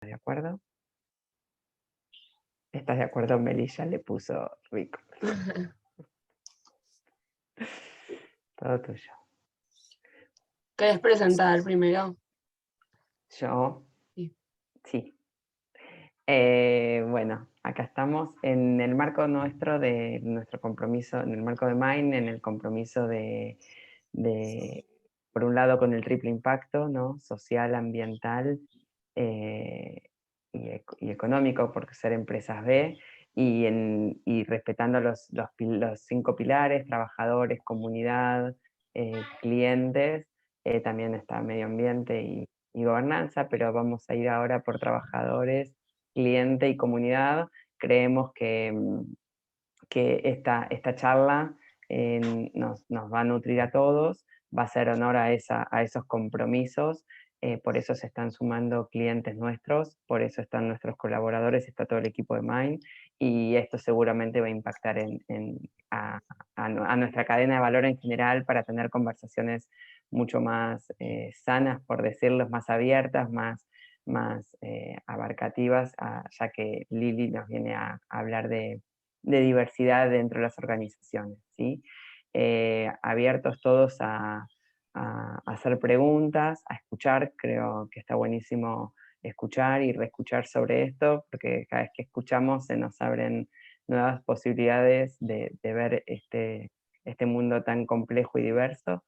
¿De acuerdo? ¿Estás de acuerdo? Melissa le puso rico. Todo tuyo. ¿Querés presentar primero? Yo, Sí. sí. Bueno, acá estamos en el marco nuestro de nuestro compromiso, en el marco de Mine, en el compromiso por un lado, con el triple impacto, ¿no? Social, ambiental y económico, por ser empresas B, y respetando los 5 pilares: trabajadores, comunidad, clientes, también está medio ambiente y gobernanza, pero vamos a ir ahora por trabajadores, cliente y comunidad. Creemos que esta charla nos va a nutrir a todos, va a hacer honor a esos compromisos, por eso se están sumando clientes nuestros, por eso están nuestros colaboradores, está todo el equipo de Mind, y esto seguramente va a impactar a nuestra cadena de valor en general, para tener conversaciones mucho más sanas, por decirlo, más abiertas, más abarcativas, ya que Lili nos viene a hablar de diversidad dentro de las organizaciones, ¿sí? Abiertos todos a hacer preguntas, a escuchar. Creo que está buenísimo escuchar y reescuchar sobre esto, porque cada vez que escuchamos se nos abren nuevas posibilidades de ver este mundo tan complejo y diverso.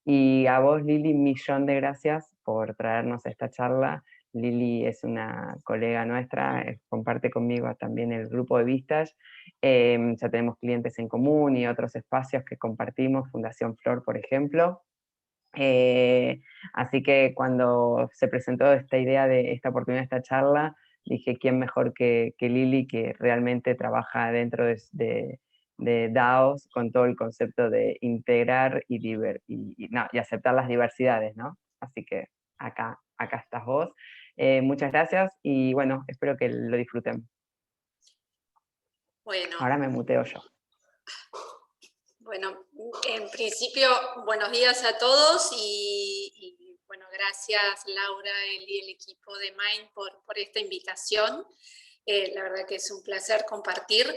Y a vos, Lili, millón de gracias por traernos esta charla. Lili es una colega nuestra, comparte conmigo también el grupo de Vistas. Ya tenemos clientes en común y otros espacios que compartimos, Fundación Flor, por ejemplo. Así que cuando se presentó esta idea de esta oportunidad, esta charla, dije, ¿quién mejor que Lili, que realmente trabaja dentro de DAOs con todo el concepto de integrar y aceptar las diversidades, ¿no? Así que acá estás vos. Muchas gracias y bueno, espero que lo disfruten. Bueno, Ahora me muteo yo. bueno, en principio, buenos días a todos y bueno, gracias Laura y el equipo de Mind por esta invitación. La verdad que es un placer compartir.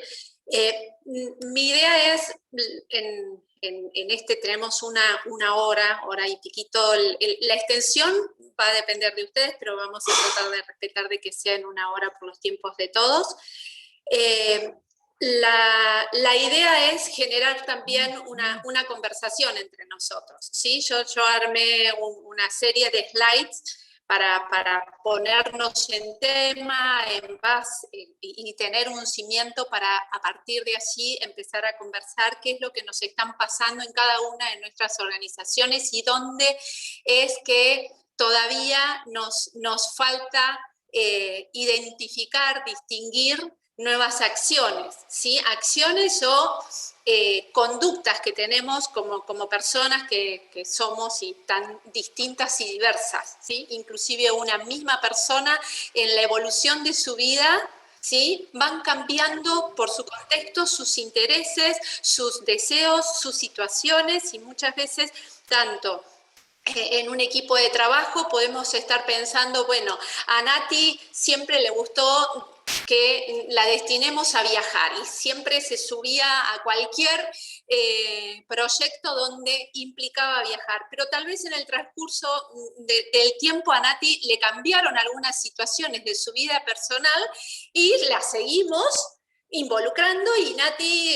Mi idea es, tenemos una hora y piquito. La extensión va a depender de ustedes, pero vamos a tratar de respetar de que sea en una hora por los tiempos de todos. La idea es generar también una conversación entre nosotros, ¿sí? Yo armé una serie de slides para ponernos en tema, en base, y tener un cimiento para a partir de allí empezar a conversar qué es lo que nos están pasando en cada una de nuestras organizaciones y dónde es que todavía nos falta identificar, distinguir nuevas acciones, ¿sí? Acciones o conductas que tenemos como personas que somos y tan distintas y diversas, ¿sí? Inclusive una misma persona en la evolución de su vida, ¿sí? Van cambiando por su contexto, sus intereses, sus deseos, sus situaciones y muchas veces tanto en un equipo de trabajo podemos estar pensando, bueno, a Nati siempre le gustó que la destinemos a viajar y siempre se subía a cualquier proyecto donde implicaba viajar, pero tal vez en el transcurso del tiempo a Nati le cambiaron algunas situaciones de su vida personal y la seguimos involucrando y Nati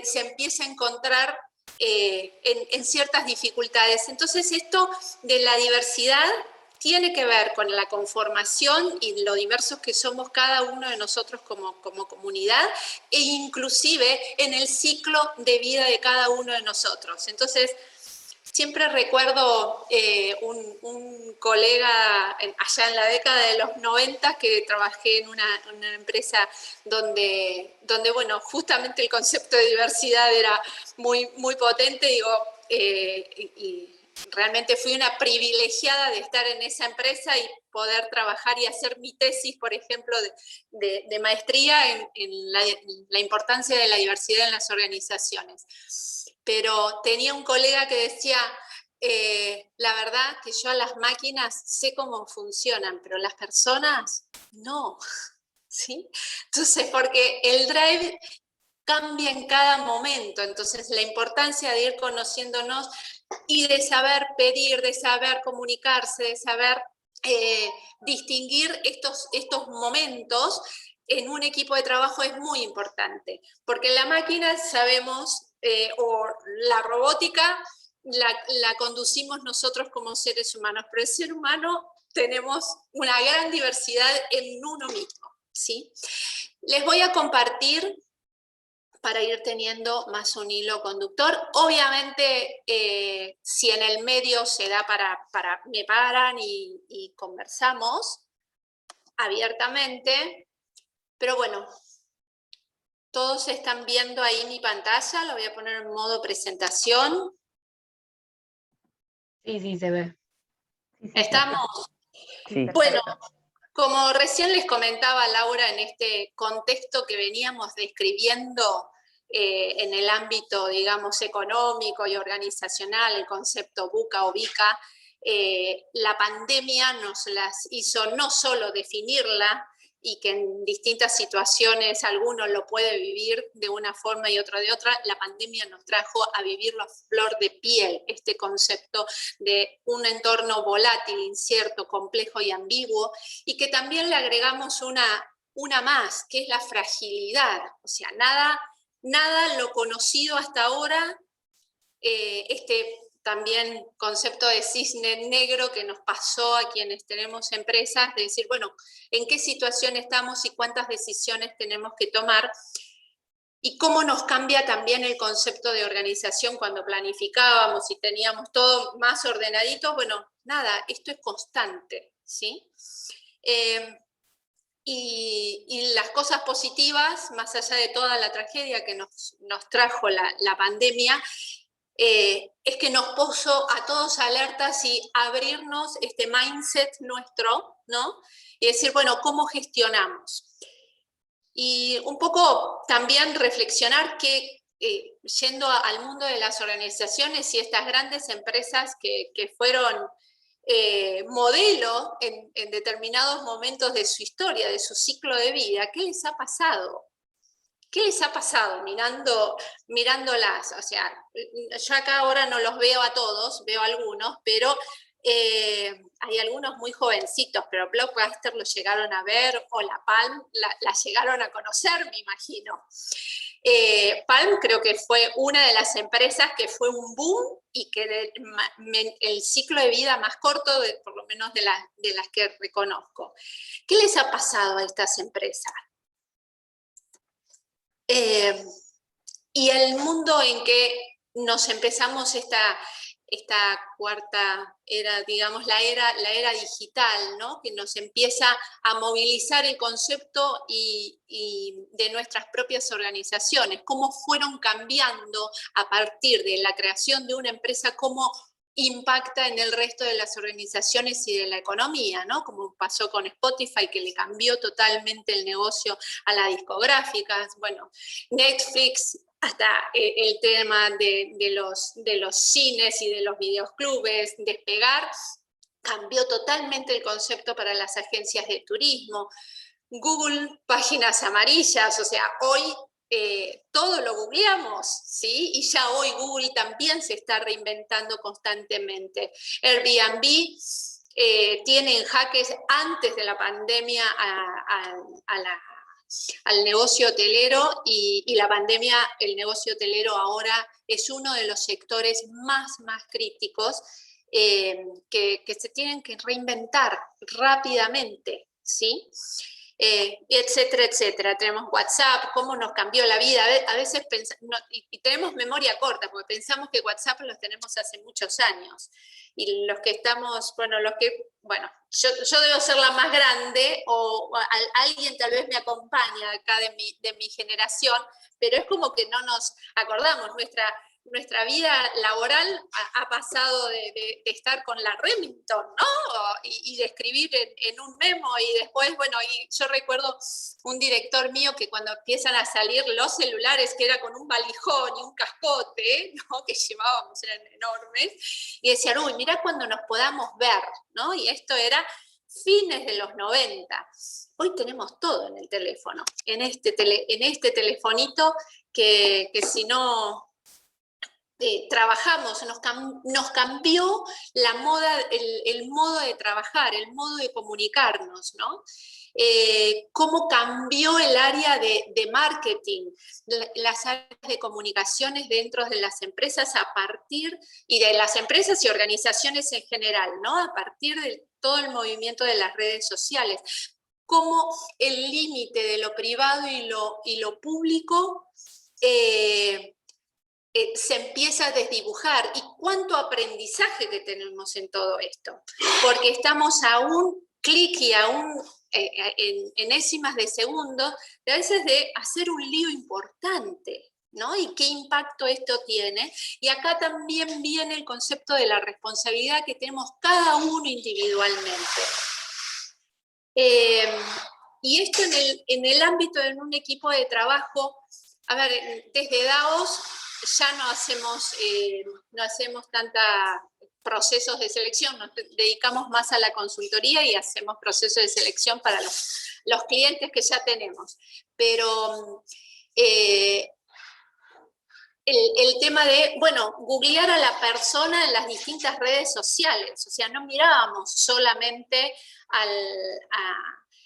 se empieza a encontrar en ciertas dificultades. Entonces esto de la diversidad tiene que ver con la conformación y lo diversos que somos cada uno de nosotros como comunidad e inclusive en el ciclo de vida de cada uno de nosotros. Entonces, siempre recuerdo un colega allá en la década de los 90 que trabajé en una empresa donde, bueno, justamente el concepto de diversidad era muy, muy potente, y realmente fui una privilegiada de estar en esa empresa y poder trabajar y hacer mi tesis, por ejemplo, de maestría en la importancia de la diversidad en las organizaciones. Pero tenía un colega que decía, la verdad que yo a las máquinas sé cómo funcionan, pero las personas no, ¿sí? Entonces, porque el drive cambia en cada momento, entonces la importancia de ir conociéndonos y de saber pedir, de saber comunicarse, de saber distinguir estos momentos en un equipo de trabajo es muy importante, porque la máquina sabemos, o la robótica la conducimos nosotros como seres humanos, pero el ser humano tenemos una gran diversidad en uno mismo, ¿sí? Les voy a compartir para ir teniendo más un hilo conductor. Obviamente, si en el medio se da me paran y conversamos abiertamente, pero bueno, todos están viendo ahí mi pantalla, lo voy a poner en modo presentación. Sí, se ve. ¿Estamos? Sí. Bueno, como recién les comentaba Laura, en este contexto que veníamos describiendo en el ámbito, digamos, económico y organizacional, el concepto VUCA o VICA, la pandemia nos las hizo no solo definirla, y que en distintas situaciones alguno lo puede vivir de una forma y otro de otra, la pandemia nos trajo a vivirlo a flor de piel, este concepto de un entorno volátil, incierto, complejo y ambiguo, y que también le agregamos una más, que es la fragilidad. O sea, nada lo conocido hasta ahora, este también concepto de cisne negro que nos pasó a quienes tenemos empresas, de decir, bueno, ¿en qué situación estamos y cuántas decisiones tenemos que tomar? Y cómo nos cambia también el concepto de organización cuando planificábamos y teníamos todo más ordenadito. Bueno, nada, esto es constante, ¿sí? Y las cosas positivas, más allá de toda la tragedia que nos trajo la pandemia, es que nos puso a todos alertas y abrirnos este mindset nuestro, ¿no? Y decir, bueno, ¿cómo gestionamos? Y un poco también reflexionar que, yendo al mundo de las organizaciones y estas grandes empresas que fueron modelo en determinados momentos de su historia, de su ciclo de vida, ¿qué les ha pasado? ¿Qué les ha pasado mirándolas? O sea, yo acá ahora no los veo a todos, veo algunos, pero hay algunos muy jovencitos, pero Blockbuster lo llegaron a ver, o la Palm la llegaron a conocer, me imagino. Palm creo que fue una de las empresas que fue un boom y que el ciclo de vida más corto, por lo menos de las que reconozco. ¿Qué les ha pasado a estas empresas? Y el mundo en que nos empezamos esta cuarta era, digamos, la era digital, ¿no? Que nos empieza a movilizar el concepto y de nuestras propias organizaciones, cómo fueron cambiando a partir de la creación de una empresa, cómo impacta en el resto de las organizaciones y de la economía, ¿no? Como pasó con Spotify, que le cambió totalmente el negocio a las discográficas, bueno, Netflix, hasta el tema de los cines y de los videoclubes, Despegar, cambió totalmente el concepto para las agencias de turismo. Google, páginas amarillas, o sea, hoy todo lo googleamos, ¿sí? Y ya hoy Google también se está reinventando constantemente. Airbnb tiene en jaques antes de la pandemia al negocio hotelero y la pandemia, el negocio hotelero ahora es uno de los sectores más críticos que se tienen que reinventar rápidamente, ¿sí? Etcétera, etcétera. Tenemos WhatsApp, cómo nos cambió la vida. A veces y tenemos memoria corta, porque pensamos que WhatsApp los tenemos hace muchos años. Y los que estamos, bueno, yo debo ser la más grande, o alguien tal vez me acompaña acá de mi generación, pero es como que no nos acordamos. Nuestra vida laboral ha pasado de estar con la Remington, ¿no? Y de escribir en un memo, y después, bueno, y yo recuerdo un director mío que cuando empiezan a salir los celulares, que era con un valijón y un cascote, ¿no? Que llevábamos, eran enormes, y decían, uy, mirá cuando nos podamos ver, ¿no? Y esto era fines de los 90. Hoy tenemos todo en el teléfono, en este telefonito que si no trabajamos, nos cambió la moda, el modo de trabajar, el modo de comunicarnos, ¿no? Cómo cambió el área de marketing, las áreas de comunicaciones dentro de las empresas a partir, y de las empresas y organizaciones en general, ¿no? A partir de todo el movimiento de las redes sociales. Cómo el límite de lo privado y lo público se empieza a desdibujar, y cuánto aprendizaje que tenemos en todo esto, porque estamos a un clic y a en enésimas de segundo, de a veces de hacer un lío importante, ¿no? Y qué impacto esto tiene. Y acá también viene el concepto de la responsabilidad que tenemos cada uno individualmente. Y esto en el ámbito de un equipo de trabajo, a ver, desde DAOS ya no hacemos tanta procesos de selección, nos dedicamos más a la consultoría y hacemos procesos de selección para los clientes que ya tenemos. Pero el tema de, bueno, googlear a la persona en las distintas redes sociales, o sea, no mirábamos solamente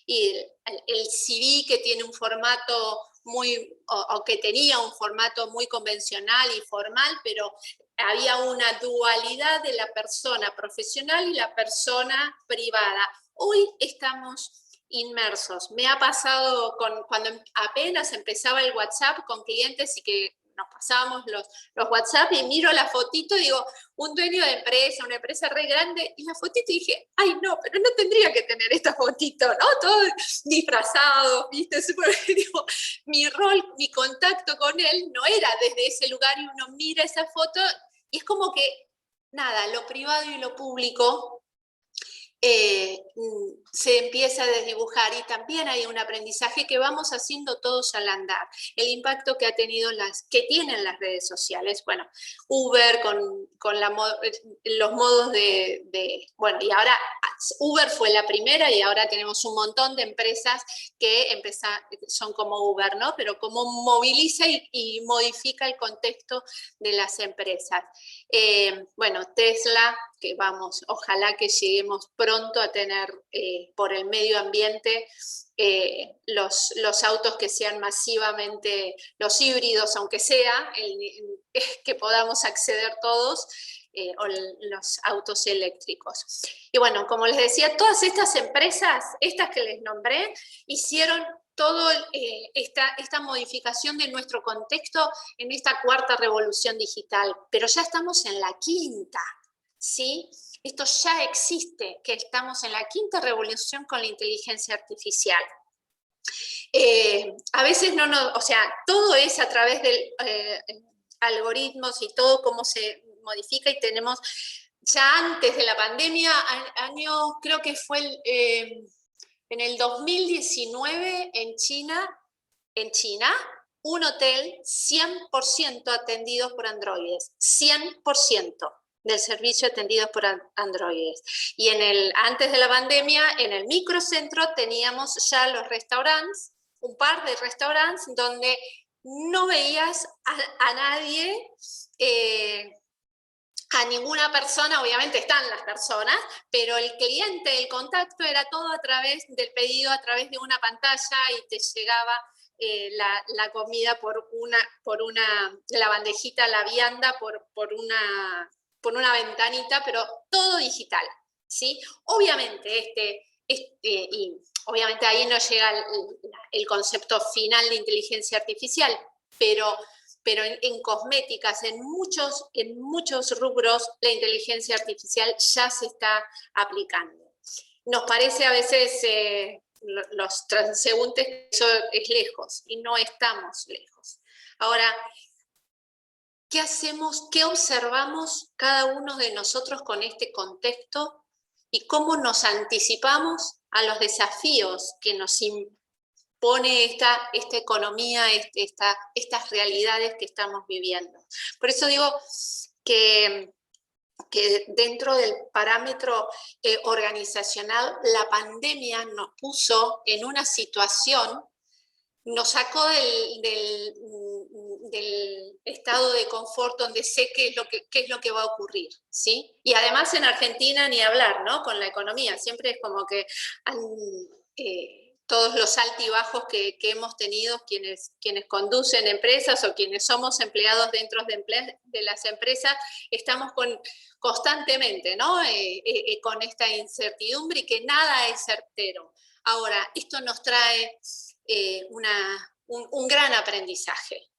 el CV que tiene un formato o que tenía un formato muy convencional y formal, pero había una dualidad de la persona profesional y la persona privada. Hoy estamos inmersos. Me ha pasado cuando apenas empezaba el WhatsApp con clientes y que nos pasábamos los WhatsApp y miro la fotito y digo, un dueño de empresa, una empresa re grande, y la fotito y dije, ay no, pero no tendría que tener esta fotito, ¿no? Todo disfrazado, ¿viste? Digo, mi rol, mi contacto con él no era desde ese lugar, y uno mira esa foto y es como que, nada, lo privado y lo público se empieza a desdibujar, y también hay un aprendizaje que vamos haciendo todos al andar. El impacto que que tienen las redes sociales, bueno, Uber con los modos bueno, y ahora Uber fue la primera y ahora tenemos un montón de empresas que son como Uber, ¿no? Pero cómo moviliza y modifica el contexto de las empresas. Bueno, Tesla, que ojalá que lleguemos pronto a tener por el medio ambiente los autos que sean masivamente, los híbridos, aunque sea, que podamos acceder todos, o los autos eléctricos. Y bueno, como les decía, todas estas empresas, estas que les nombré, hicieron toda esta modificación de nuestro contexto en esta cuarta revolución digital, pero ya estamos en la quinta, ¿sí? Esto ya existe, que estamos en la quinta revolución con la inteligencia artificial. A veces o sea, todo es a través de algoritmos y todo cómo se modifica, y tenemos ya antes de la pandemia, creo que fue en el 2019 en China, un hotel 100% atendidos por androides, 100% del servicio atendidos por androides. Y antes de la pandemia, en el microcentro teníamos ya los restaurantes, un par de restaurantes donde no veías a nadie, a ninguna persona. Obviamente están las personas, pero el cliente, el contacto era todo a través del pedido, a través de una pantalla, y te llegaba la comida por la bandejita, la vianda, por una ventanita, pero todo digital, ¿sí? Obviamente y obviamente ahí no llega el concepto final de inteligencia artificial, pero en cosméticas, en muchos rubros, la inteligencia artificial ya se está aplicando. Nos parece a veces, los transeúntes, que eso es lejos, y no estamos lejos. Ahora, ¿qué hacemos, qué observamos cada uno de nosotros con este contexto, y cómo nos anticipamos a los desafíos que nos pone esta economía, estas realidades que estamos viviendo. Por eso digo que dentro del parámetro organizacional, la pandemia nos puso en una situación, nos sacó del estado de confort donde sé qué es lo que va a ocurrir, ¿sí? Y además en Argentina ni hablar, ¿no? Con la economía, siempre es como que todos los altibajos que hemos tenido quienes conducen empresas o quienes somos empleados dentro de las empresas, estamos constantemente, ¿no? Con esta incertidumbre y que nada es certero. Ahora, esto nos trae un gran aprendizaje.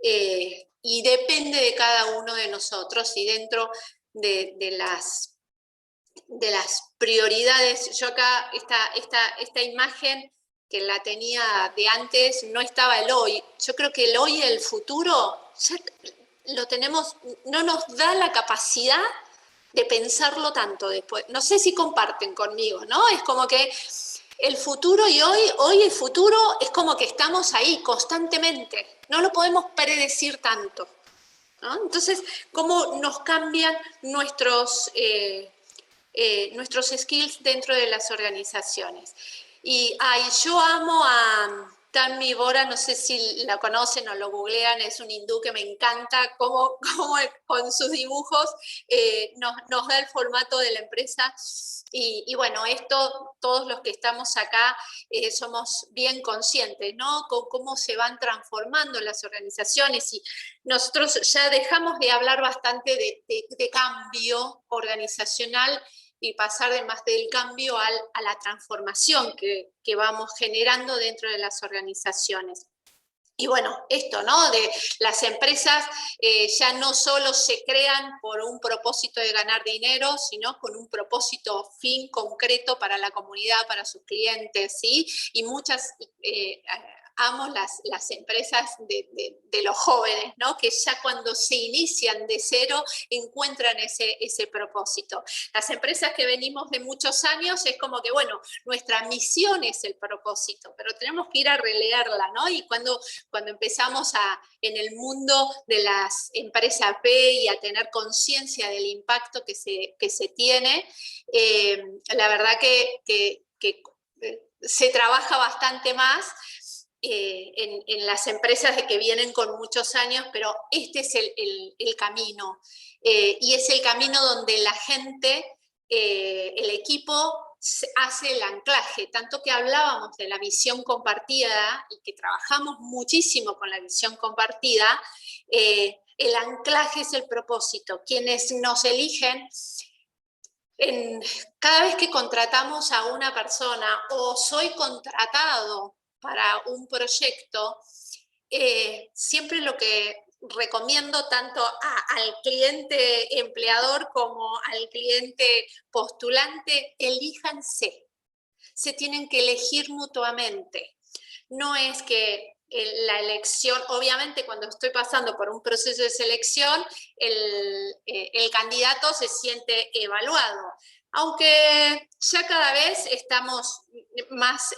Y depende de cada uno de nosotros y dentro de las prioridades. Yo acá, esta imagen que la tenía de antes, no estaba el hoy. Yo creo que el hoy y el futuro ya lo tenemos, no nos da la capacidad de pensarlo tanto después. No sé si comparten conmigo, ¿no? Es como que el futuro y hoy el futuro es como que estamos ahí constantemente. No lo podemos predecir tanto, ¿no? Entonces, ¿cómo nos cambian nuestros skills dentro de las organizaciones? Y yo amo a Tanmi Bora, no sé si la conocen o lo googlean, es un hindú que me encanta, cómo con sus dibujos nos da el formato de la empresa. Y bueno, esto, todos los que estamos acá somos bien conscientes, ¿no? Cómo se van transformando las organizaciones, y nosotros ya dejamos de hablar bastante de cambio organizacional y pasar más del cambio a la transformación que vamos generando dentro de las organizaciones. Y bueno, esto, ¿no? De las empresas ya no solo se crean por un propósito de ganar dinero, sino con un propósito fin concreto para la comunidad, para sus clientes, ¿sí? Y muchas... amo las empresas de los jóvenes, ¿no? Que ya cuando se inician de cero encuentran ese propósito. Las empresas que venimos de muchos años es como que, bueno, nuestra misión es el propósito, pero tenemos que ir a releerla, ¿no? Y cuando empezamos en el mundo de las empresas B y a tener conciencia del impacto que se tiene, la verdad que se trabaja bastante más en las empresas que vienen con muchos años, pero este es el camino. Y es el camino donde la gente, el equipo, hace el anclaje, tanto que hablábamos de la visión compartida y que trabajamos muchísimo con la visión compartida. El anclaje es el propósito. Quienes nos eligen, cada vez que contratamos a una persona o soy contratado para un proyecto, siempre lo que recomiendo tanto al cliente empleador como al cliente postulante, elíjanse. Se tienen que elegir mutuamente. No es que la elección, obviamente cuando estoy pasando por un proceso de selección, el candidato se siente evaluado, aunque ya cada vez estamos más...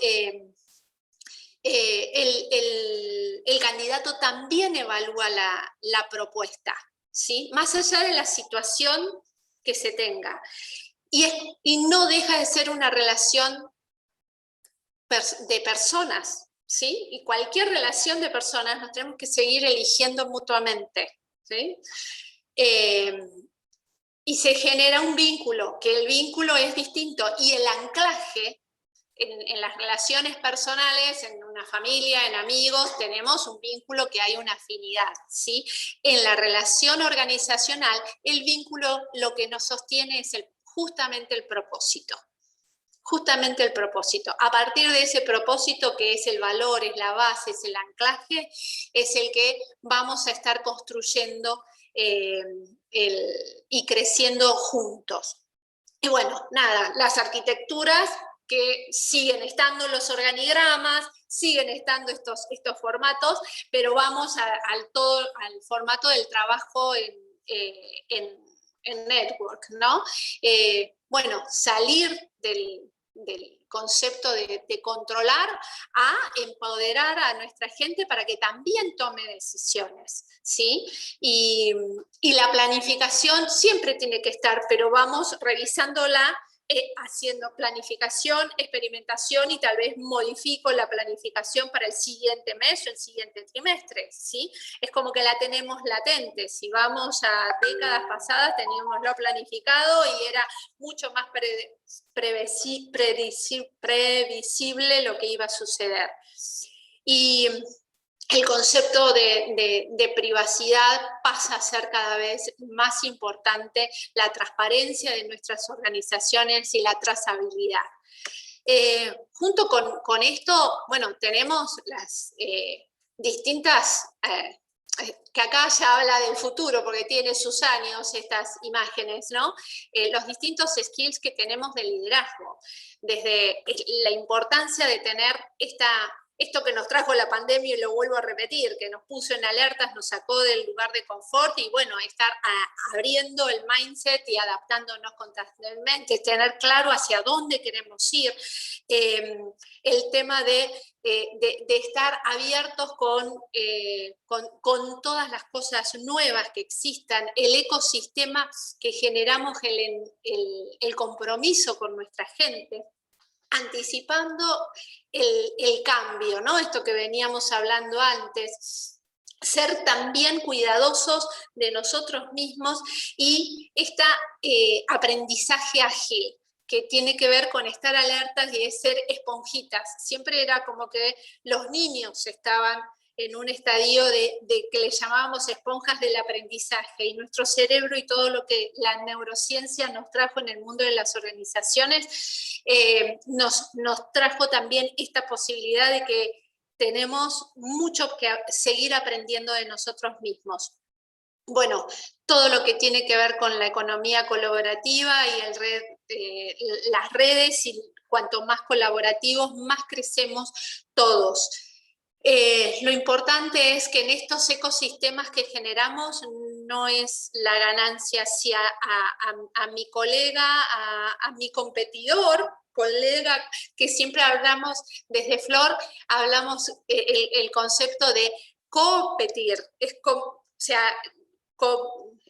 el candidato también evalúa la propuesta, ¿sí? Más allá de la situación que se tenga. Y no deja de ser una relación de personas, ¿sí? Y cualquier relación de personas nos tenemos que seguir eligiendo mutuamente, ¿sí? Y se genera un vínculo, que el vínculo es distinto, y el anclaje en las relaciones personales, en una familia, en amigos, tenemos un vínculo que hay una afinidad, ¿sí? En la relación organizacional, el vínculo lo que nos sostiene es justamente el propósito. Justamente el propósito. A partir de ese propósito, que es el valor, es la base, es el anclaje, es el que vamos a estar construyendo y creciendo juntos. Y bueno, nada, las arquitecturas que siguen estando, los organigramas, siguen estando estos formatos, pero vamos al formato del trabajo en network, ¿no? Bueno, salir del concepto de controlar a empoderar a nuestra gente para que también tome decisiones, ¿sí? Y la planificación siempre tiene que estar, pero vamos revisándola, haciendo planificación, experimentación y tal vez modifico la planificación para el siguiente mes o el siguiente trimestre, ¿sí? Es como que la tenemos latente. Si vamos a décadas pasadas, teníamos lo planificado y era mucho más previsible lo que iba a suceder. Y el concepto de privacidad pasa a ser cada vez más importante, la transparencia de nuestras organizaciones y la trazabilidad. Junto con esto, bueno, tenemos las distintas, que acá ya habla del futuro porque tiene sus años estas imágenes, ¿no? Los distintos skills que tenemos de liderazgo, desde la importancia de tener esto que nos trajo la pandemia, y lo vuelvo a repetir, que nos puso en alertas, nos sacó del lugar de confort y bueno, estar abriendo el mindset y adaptándonos constantemente, tener claro hacia dónde queremos ir, el tema de estar abiertos con todas las cosas nuevas que existan, el ecosistema que generamos, el compromiso con nuestra gente, anticipando el cambio, ¿no? Esto que veníamos hablando antes, ser también cuidadosos de nosotros mismos y este aprendizaje ágil, que tiene que ver con estar alertas y de ser esponjitas. Siempre era como que los niños estaban en un estadio de que le llamábamos esponjas del aprendizaje, y nuestro cerebro y todo lo que la neurociencia nos trajo en el mundo de las organizaciones nos trajo también esta posibilidad de que tenemos mucho que seguir aprendiendo de nosotros mismos. Bueno, todo lo que tiene que ver con la economía colaborativa y las redes, y cuanto más colaborativos, más crecemos todos. Lo importante es que en estos ecosistemas que generamos no es la ganancia hacia a mi colega, a mi competidor, colega, que siempre hablamos desde Flor, hablamos el concepto de competir, o sea,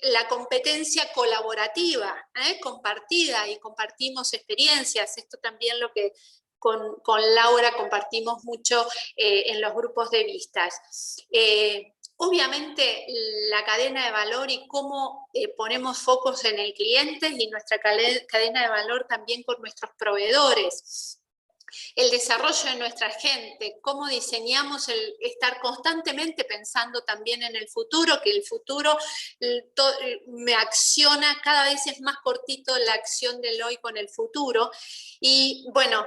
la competencia colaborativa, compartida, y compartimos experiencias. Esto también lo que con Laura compartimos mucho en los grupos de vistas. Obviamente la cadena de valor y cómo ponemos focos en el cliente y nuestra cadena de valor también con nuestros proveedores. El desarrollo de nuestra gente, cómo diseñamos el estar constantemente pensando también en el futuro, que el futuro me acciona, cada vez es más cortito la acción del hoy con el futuro. Y bueno,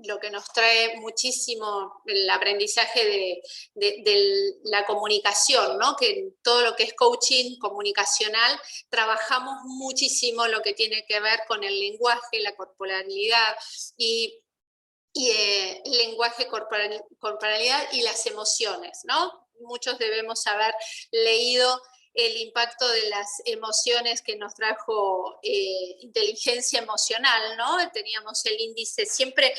lo que nos trae muchísimo el aprendizaje de la comunicación, ¿no? Que en todo lo que es coaching comunicacional trabajamos muchísimo lo que tiene que ver con el lenguaje, la corporalidad y el lenguaje, corporalidad y las emociones, ¿no? Muchos debemos haber leído el impacto de las emociones que nos trajo inteligencia emocional, ¿no? Teníamos el índice, siempre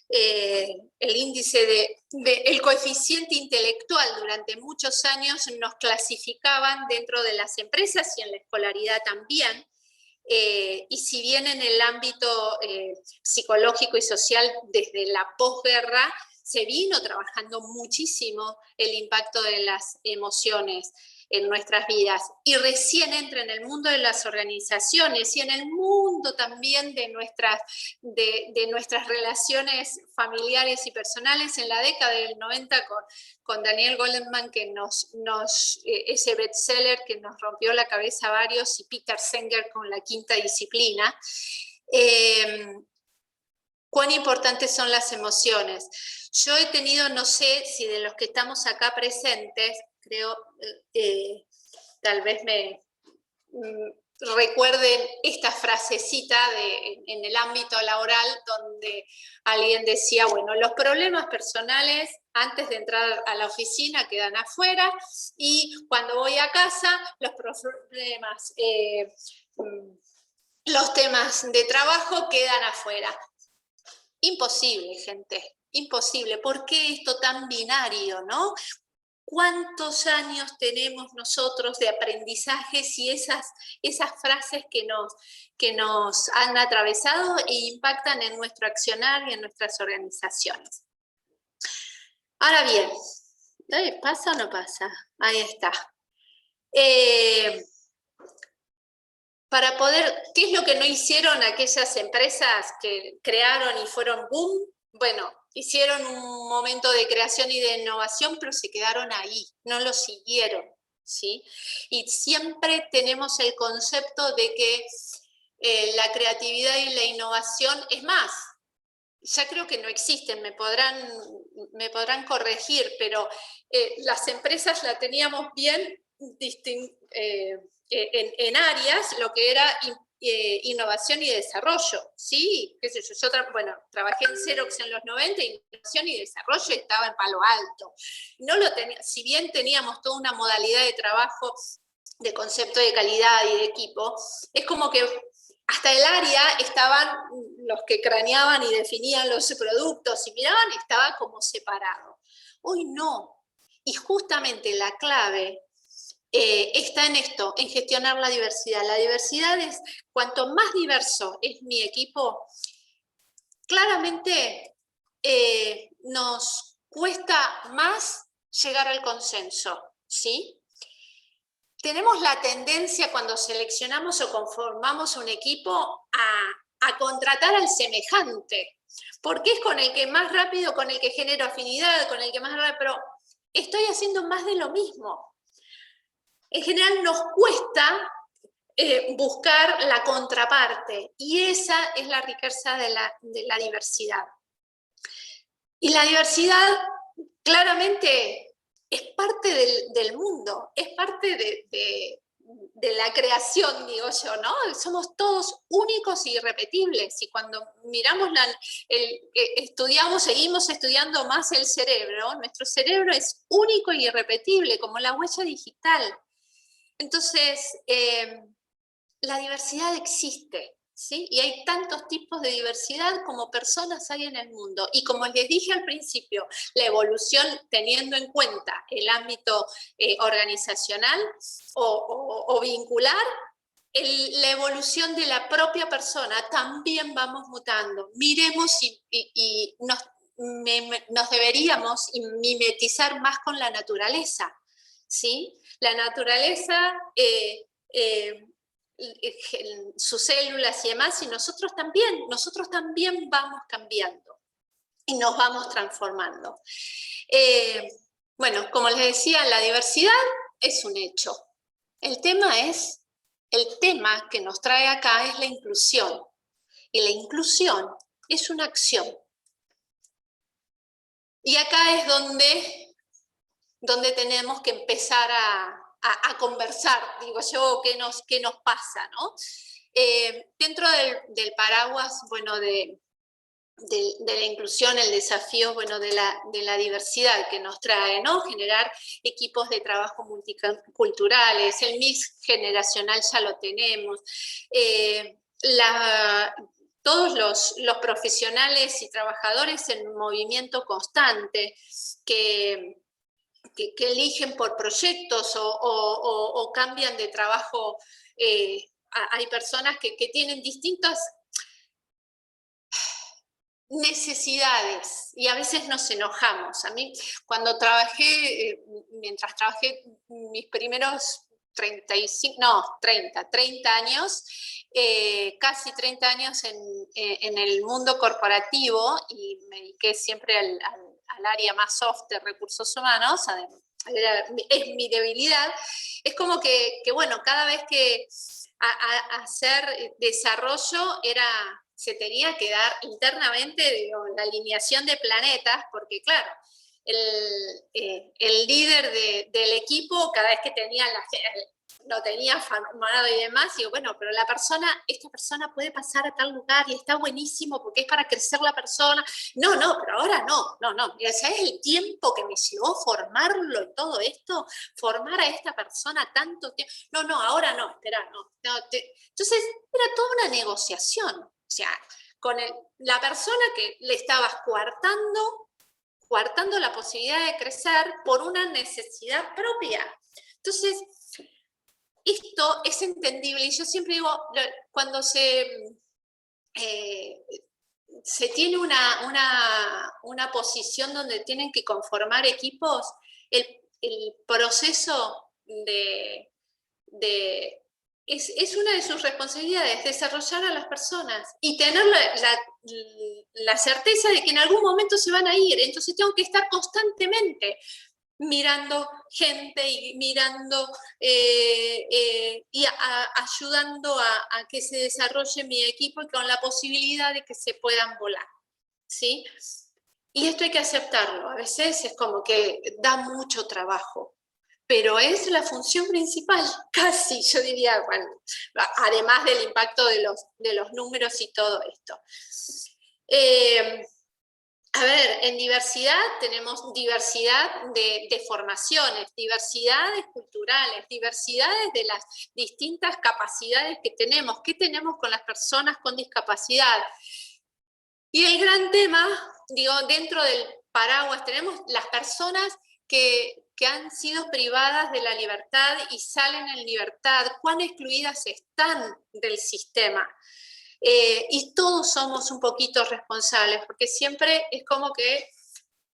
el índice el coeficiente intelectual durante muchos años nos clasificaban dentro de las empresas y en la escolaridad también. Y si bien en el ámbito psicológico y social desde la posguerra se vino trabajando muchísimo el impacto de las emociones en nuestras vidas, y recién entra en el mundo de las organizaciones y en el mundo también de nuestras relaciones familiares y personales en la década del 90 con Daniel Goleman, que ese bestseller que nos rompió la cabeza a varios, y Peter Singer con La Quinta Disciplina. ¿Cuán importantes son las emociones? Yo he tenido, no sé si de los que estamos acá presentes, creo, tal vez me recuerden esta frasecita en el ámbito laboral, donde alguien decía, bueno, los problemas personales antes de entrar a la oficina quedan afuera, y cuando voy a casa, los problemas los temas de trabajo quedan afuera. Imposible, gente, imposible. ¿Por qué esto tan binario, no? ¿Cuántos años tenemos nosotros de aprendizajes y esas frases que nos han atravesado e impactan en nuestro accionar y en nuestras organizaciones? Ahora bien, ¿pasa o no pasa? Ahí está. Para poder, ¿qué es lo que no hicieron aquellas empresas que crearon y fueron boom? Bueno, hicieron un momento de creación y de innovación, pero se quedaron ahí, no lo siguieron, ¿sí? Y siempre tenemos el concepto de que la creatividad y la innovación, es más, ya creo que no existen, me podrán corregir, pero las empresas la teníamos bien en áreas, lo que era innovación y desarrollo, ¿sí? ¿Qué sé yo? Trabajé en Xerox en los 90, innovación y desarrollo estaba en Palo Alto. No lo tenía, si bien teníamos toda una modalidad de trabajo de concepto de calidad y de equipo, es como que hasta el área estaban los que craneaban y definían los productos y miraban, estaba como separado. Hoy no. Y justamente la clave está en esto, en gestionar la diversidad. La diversidad es, cuanto más diverso es mi equipo, claramente nos cuesta más llegar al consenso, ¿sí? Tenemos la tendencia cuando seleccionamos o conformamos un equipo a contratar al semejante, porque es con el que más rápido, con el que genero afinidad, con el que más rápido, pero estoy haciendo más de lo mismo. En general nos cuesta buscar la contraparte, y esa es la riqueza de la diversidad. Y la diversidad claramente es parte del mundo, es parte de la creación, digo yo, ¿no? Somos todos únicos e irrepetibles, y cuando miramos, seguimos estudiando más el cerebro, nuestro cerebro es único e irrepetible, como la huella digital. Entonces, la diversidad existe, ¿sí? Y hay tantos tipos de diversidad como personas hay en el mundo. Y como les dije al principio, la evolución, teniendo en cuenta el ámbito organizacional o vincular, la evolución de la propia persona, también vamos mutando. Miremos y nos deberíamos mimetizar más con la naturaleza, ¿sí? La naturaleza, sus células y demás, y nosotros también vamos cambiando y nos vamos transformando. Bueno, como les decía, la diversidad es un hecho. El tema que nos trae acá es la inclusión, y la inclusión es una acción. Y acá es donde tenemos que empezar a conversar, digo yo, qué nos pasa, ¿no? Dentro del paraguas, bueno, de la inclusión, el desafío, bueno, de la diversidad que nos trae, ¿no? Generar equipos de trabajo multiculturales, el mix generacional ya lo tenemos, todos los profesionales y trabajadores en movimiento constante, que eligen por proyectos o cambian de trabajo. Hay personas que tienen distintas necesidades y a veces nos enojamos. A mí, cuando mientras trabajé mis primeros 30 años, casi 30 años en el mundo corporativo, y me dediqué siempre al área más soft de recursos humanos, es mi debilidad. Es como que bueno, cada vez que hacer desarrollo se tenía que dar internamente, digo, la alineación de planetas, porque claro, el líder del equipo, cada vez que tenía lo tenía formado y demás, y digo, bueno, pero esta persona puede pasar a tal lugar y está buenísimo porque es para crecer la persona. No, pero ahora no. ¿Sabes el tiempo que me llevó formarlo y todo esto? Formar a esta persona tanto tiempo. No, ahora no, espera, no. Entonces, era toda una negociación. O sea, con la persona que le estabas coartando la posibilidad de crecer por una necesidad propia. Entonces, esto es entendible, y yo siempre digo, cuando se tiene una posición donde tienen que conformar equipos, el proceso es una de sus responsabilidades, desarrollar a las personas y tener la certeza de que en algún momento se van a ir. Entonces tengo que estar constantemente mirando gente y mirando y ayudando a que se desarrolle mi equipo con la posibilidad de que se puedan volar, ¿sí? Y esto hay que aceptarlo. A veces es como que da mucho trabajo, pero es la función principal, casi, yo diría, bueno, además del impacto de los números y todo esto. A ver, en diversidad tenemos diversidad de formaciones, diversidades culturales, diversidades de las distintas capacidades que tenemos. ¿Qué tenemos con las personas con discapacidad? Y el gran tema, digo, dentro del paraguas tenemos las personas que han sido privadas de la libertad y salen en libertad, cuán excluidas están del sistema. Y todos somos un poquito responsables, porque siempre es como que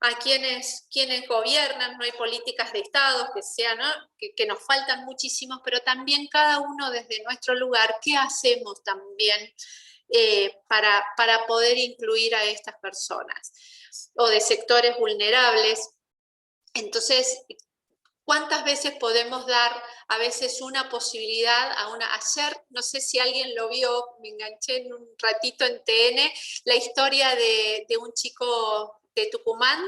a quienes gobiernan, no hay políticas de Estado que sean, ¿no? que nos faltan muchísimos, pero también cada uno desde nuestro lugar, ¿qué hacemos también para poder incluir a estas personas? O de sectores vulnerables. Entonces, ¿cuántas veces podemos dar a veces una posibilidad ayer, no sé si alguien lo vio, me enganché en un ratito en TN, la historia de un chico de Tucumán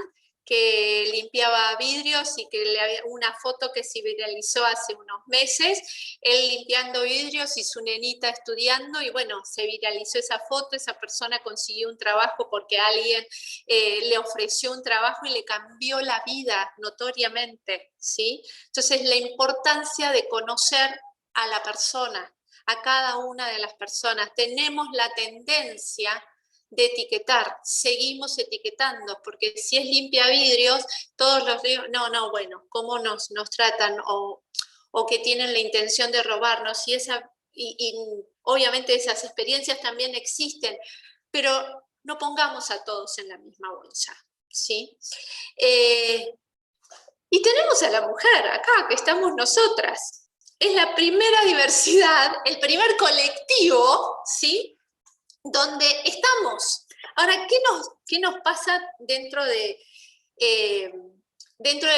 que limpiaba vidrios y que le había una foto que se viralizó hace unos meses, él limpiando vidrios y su nenita estudiando, y bueno, se viralizó esa foto, esa persona consiguió un trabajo porque alguien le ofreció un trabajo y le cambió la vida notoriamente, ¿sí? Entonces, la importancia de conocer a la persona, a cada una de las personas. Tenemos la tendencia de etiquetar, seguimos etiquetando, porque si es limpia vidrios, todos los digo, no, bueno, cómo nos tratan o que tienen la intención de robarnos, y obviamente esas experiencias también existen, pero no pongamos a todos en la misma bolsa, ¿sí? Y tenemos a la mujer acá, que estamos nosotras. Es la primera diversidad, el primer colectivo, ¿sí?, donde estamos. Ahora, ¿qué nos pasa dentro de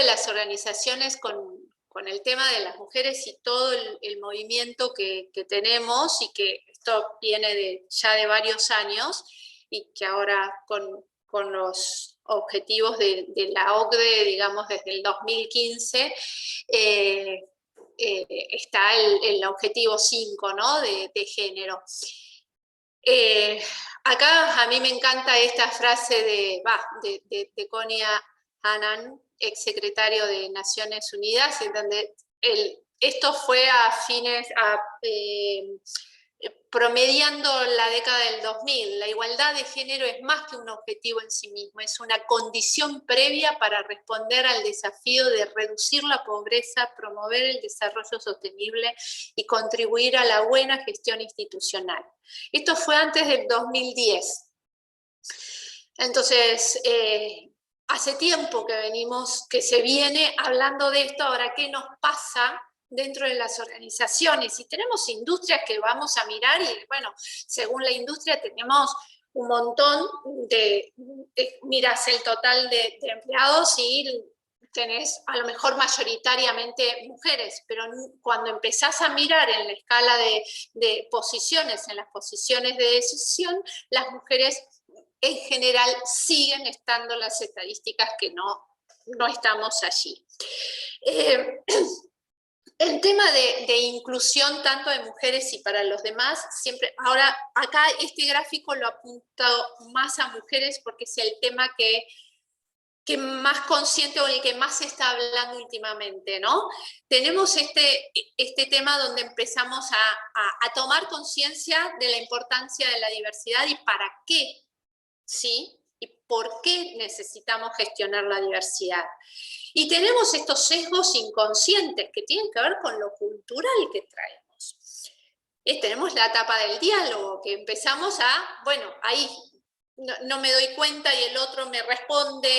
las organizaciones con el tema de las mujeres y todo el movimiento que tenemos, y que esto viene ya de varios años, y que ahora con los objetivos de la OCDE, digamos, desde el 2015, está el objetivo 5, ¿no?, de género. Acá a mí me encanta esta frase de Konya Annan, exsecretario de Naciones Unidas, en donde esto fue promediando la década del 2000. La igualdad de género es más que un objetivo en sí mismo, es una condición previa para responder al desafío de reducir la pobreza, promover el desarrollo sostenible y contribuir a la buena gestión institucional. Esto fue antes del 2010. Entonces, hace tiempo que se viene hablando de esto. Ahora, ¿qué nos pasa dentro de las organizaciones? Y tenemos industrias que vamos a mirar, y bueno, según la industria tenemos un montón miras el total de empleados y tenés a lo mejor mayoritariamente mujeres, pero cuando empezás a mirar en la escala de posiciones, en las posiciones de decisión, las mujeres en general siguen estando las estadísticas que no estamos allí. El tema de inclusión tanto de mujeres y para los demás, siempre, ahora acá este gráfico lo apunta más a mujeres porque es el tema que más consciente o el que más se está hablando últimamente, ¿no? Tenemos este tema donde empezamos a tomar conciencia de la importancia de la diversidad y para qué, ¿sí? Y por qué necesitamos gestionar la diversidad. Y tenemos estos sesgos inconscientes que tienen que ver con lo cultural que traemos. Tenemos la etapa del diálogo, que empezamos bueno, ahí no me doy cuenta y el otro me responde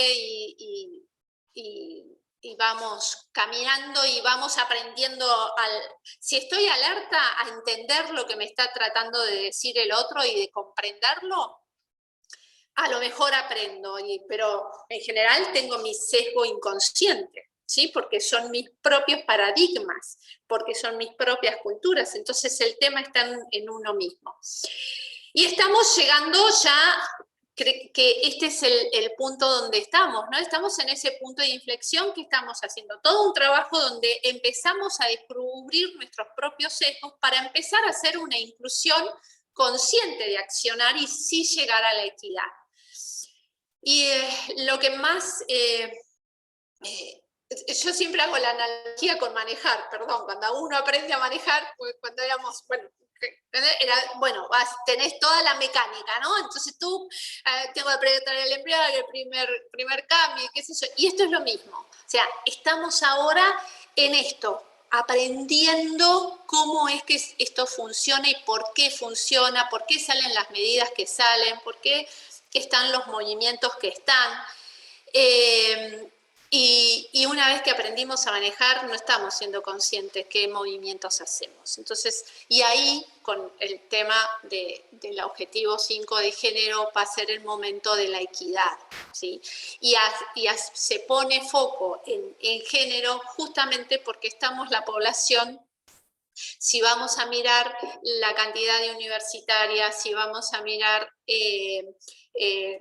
y vamos caminando y vamos aprendiendo, si estoy alerta a entender lo que me está tratando de decir el otro y de comprenderlo, a lo mejor aprendo, pero en general tengo mi sesgo inconsciente, ¿sí? Porque son mis propios paradigmas, porque son mis propias culturas, entonces el tema está en uno mismo. Y estamos llegando ya, que este es el punto donde estamos, ¿no? Estamos en ese punto de inflexión que estamos haciendo todo un trabajo donde empezamos a descubrir nuestros propios sesgos para empezar a hacer una inclusión consciente de accionar y sí llegar a la equidad. Y lo que más, yo siempre hago la analogía con manejar, perdón, cuando uno aprende a manejar, cuando éramos, bueno, tenés toda la mecánica, ¿no? Entonces tú tengo que aprender el embriague, el primer cambio, qué sé yo, y esto es lo mismo. O sea, estamos ahora en esto, aprendiendo cómo es que esto funciona y por qué funciona, por qué salen las medidas que salen, por qué están los movimientos que están. Y una vez que aprendimos a manejar, no estamos siendo conscientes qué movimientos hacemos. Entonces, y ahí, con el tema del objetivo 5 de género, va a ser el momento de la equidad, ¿sí? Y se pone foco en género justamente porque estamos la población. Si vamos a mirar la cantidad de universitarias, si vamos a mirar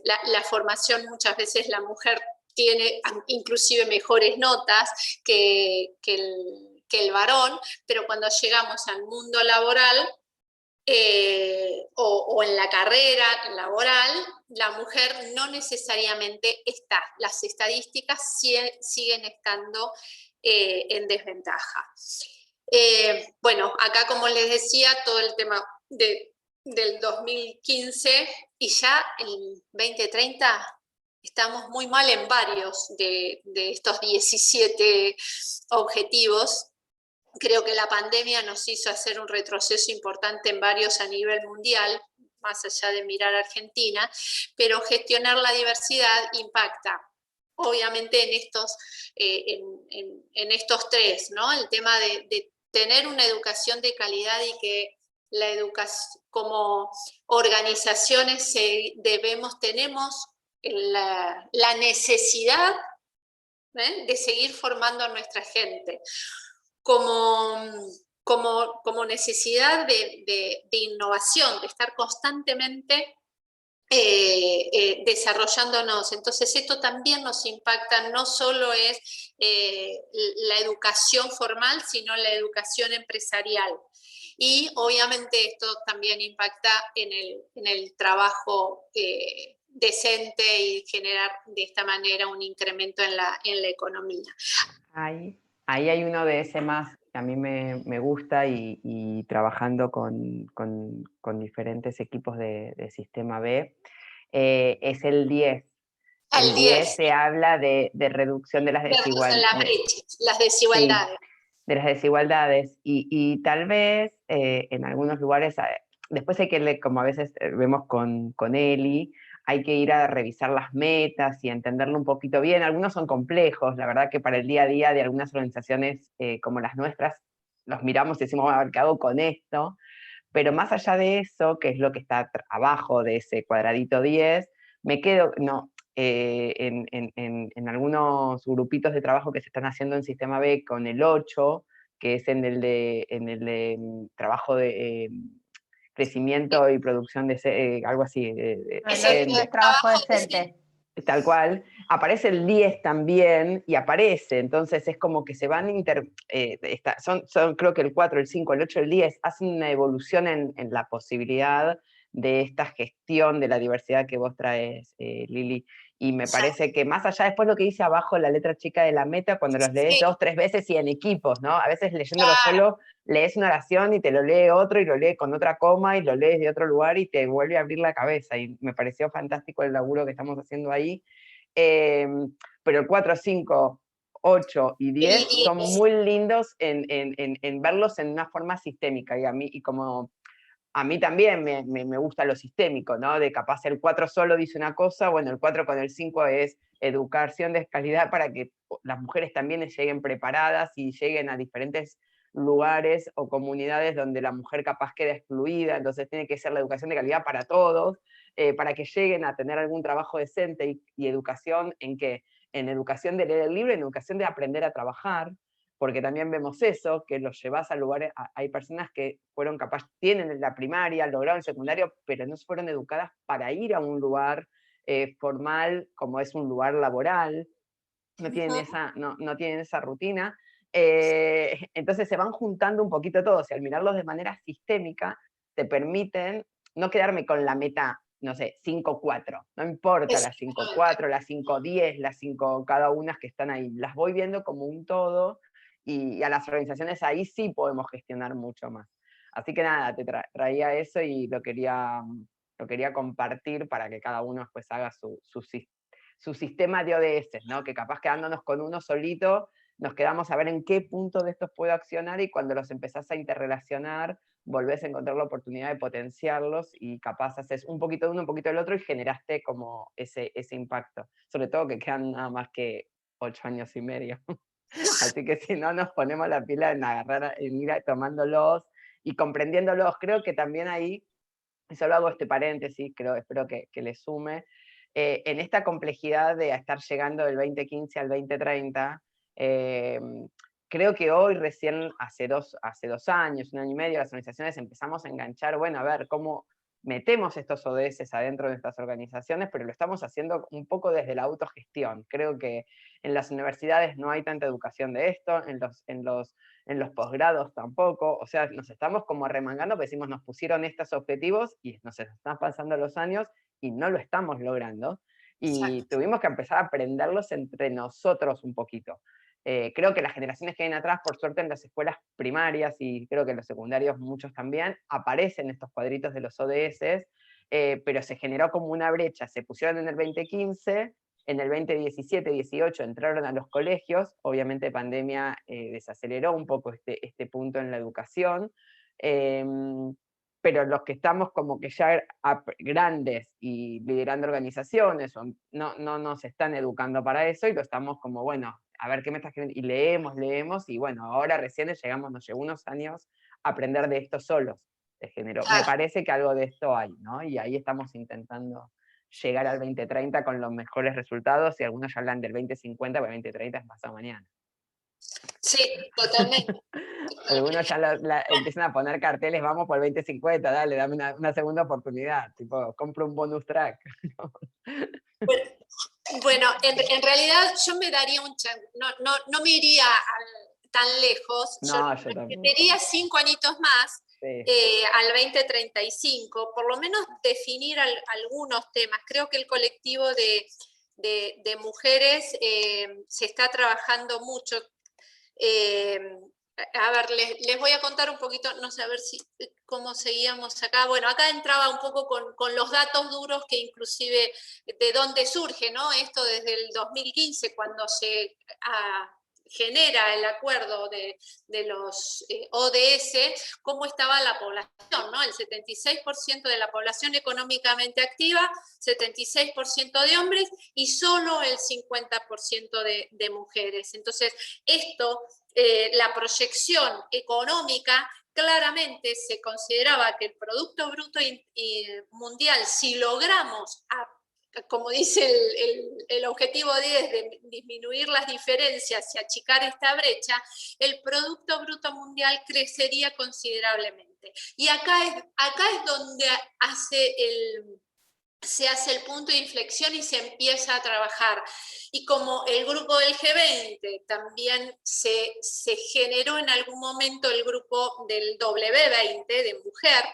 la formación, muchas veces la mujer tiene inclusive mejores notas que el varón, pero cuando llegamos al mundo laboral o en la carrera laboral, la mujer no necesariamente está. Las estadísticas siguen estando en desventaja. Bueno, acá como les decía, todo el tema del 2015 y ya el 2030 estamos muy mal en varios de estos 17 objetivos. Creo que la pandemia nos hizo hacer un retroceso importante en varios a nivel mundial, más allá de mirar a Argentina, pero gestionar la diversidad impacta. Obviamente en estos tres, ¿no? El tema de tener una educación de calidad y que la educación, como organizaciones tenemos la necesidad de seguir formando a nuestra gente como necesidad de innovación, de estar constantemente desarrollándonos. Entonces esto también nos impacta, no solo es la educación formal, sino la educación empresarial. Y obviamente esto también impacta en el trabajo decente y generar de esta manera un incremento en la economía. Ahí hay uno de ese más que a mí me gusta y trabajando con diferentes equipos de Sistema B, es el 10. El 10 se habla de reducción de las desigualdades. Las desigualdades. Sí, de las desigualdades. Y tal vez en algunos lugares, después hay que leer, como a veces vemos con Eli, hay que ir a revisar las metas y entenderlo un poquito bien. Algunos son complejos, la verdad que para el día a día de algunas organizaciones como las nuestras, los miramos y decimos, a ver, ¿qué hago con esto? Pero más allá de eso, que es lo que está abajo de ese cuadradito 10, me quedo, en algunos grupitos de trabajo que se están haciendo en Sistema B con el 8, que es en el de trabajo de crecimiento y producción de algo así. El trabajo decente. Tal cual, aparece el 10 también, y aparece, entonces es como que se van, son creo que el 4, el 5, el 8, el 10, hacen una evolución en la posibilidad de esta gestión de la diversidad que vos traes, Lili, y me parece que más allá, después lo que dice abajo la letra chica de la meta, cuando los lees Sí, 2, 3 veces y en equipos, ¿no? A veces leyéndolo claro. solo, lees una oración y te lo lee otro, y lo lee con otra coma, y lo lees de otro lugar, y te vuelve a abrir la cabeza, y me pareció fantástico el laburo que estamos haciendo ahí. Eh, pero el 4, 5, 8 y 10 Y, son muy lindos en verlos en una forma sistémica, y como a mí también me gusta lo sistémico, ¿no? De capaz el 4 solo dice una cosa, bueno, el 4 con el 5 es educación de calidad para que las mujeres también lleguen preparadas y lleguen a diferentes lugares o comunidades donde la mujer capaz queda excluida, entonces tiene que ser la educación de calidad para todos, para que lleguen a tener algún trabajo decente, y educación en qué, en educación de leer el libro, en educación de aprender a trabajar, porque también vemos eso, que los llevas a lugares, hay personas que fueron capaz, tienen la primaria, lograron el secundario, pero no fueron educadas para ir a un lugar formal como es un lugar laboral, no tienen no tienen esa rutina. Entonces se van juntando un poquito todos, y al mirarlos de manera sistémica, te permiten no quedarme con la meta, no sé, 5-4, no importa las 5-4, las 5-10, las 5 cada una que están ahí, las voy viendo como un todo, y a las organizaciones ahí sí podemos gestionar mucho más. Así que nada, te traía eso, y lo quería compartir para que cada uno después haga su sistema de ODS, ¿no? Que capaz quedándonos con uno solito, nos quedamos a ver en qué punto de estos puedo accionar, y cuando los empezás a interrelacionar, volvés a encontrar la oportunidad de potenciarlos, y capaz haces un poquito de uno, un poquito del otro, y generaste como ese impacto. Sobre todo que quedan nada más que 8 años y medio. Así que si no nos ponemos la pila en agarrar, en ir tomándolos y comprendiéndolos, creo que también ahí, y solo hago este paréntesis, espero que le sume, en esta complejidad de estar llegando del 2015 al 2030, eh, creo que hoy recién, hace 2 años, 1 año y medio, las organizaciones empezamos a enganchar, bueno, a ver cómo metemos estos ODS adentro de nuestras organizaciones, pero lo estamos haciendo un poco desde la autogestión. Creo que en las universidades no hay tanta educación de esto, en los posgrados tampoco, o sea, nos estamos como remangando, porque decimos, nos pusieron estos objetivos y nos están pasando los años y no lo estamos logrando, y exacto. tuvimos que empezar a aprenderlos entre nosotros un poquito. Creo que las generaciones que vienen atrás, por suerte en las escuelas primarias, y creo que en los secundarios muchos también, aparecen estos cuadritos de los ODS, pero se generó como una brecha, se pusieron en el 2015, en el 2017-18 entraron a los colegios, obviamente pandemia desaceleró un poco este punto en la educación, pero los que estamos como que ya grandes y liderando organizaciones, no nos están educando para eso, y lo estamos como, bueno, a ver qué me estás queriendo, y leemos, y bueno, ahora recién nos llevó unos años aprender de esto solos, de género. Me Claro. parece que algo de esto hay, ¿no? Y ahí estamos intentando llegar al 2030 con los mejores resultados, y algunos ya hablan del 2050, porque el 2030 es pasado mañana. Sí, totalmente. Algunos ya empiezan a poner carteles, vamos por el 2050, dale, dame una segunda oportunidad, tipo, compro un bonus track. Bueno, en realidad yo me daría no me iría tan lejos, yo No, yo tampoco. metería 5 añitos más Sí. al 2035, por lo menos definir algunos temas. Creo que el colectivo de mujeres se está trabajando mucho. A ver, les voy a contar un poquito, no sé, a ver cómo seguíamos acá. Bueno, acá entraba un poco con los datos duros, que inclusive de dónde surge, ¿no? Esto desde el 2015, cuando se genera el acuerdo de los ODS, cómo estaba la población, ¿no? El 76% de la población económicamente activa, 76% de hombres y solo el 50% de mujeres. Entonces, esto, la proyección económica, claramente se consideraba que el Producto Bruto Mundial, si logramos, como dice el objetivo 10, de disminuir las diferencias y achicar esta brecha, el Producto Bruto Mundial crecería considerablemente. Y acá es donde hace se hace el punto de inflexión y se empieza a trabajar. Y como el grupo del G20 también se generó en algún momento el grupo del W20 de mujer,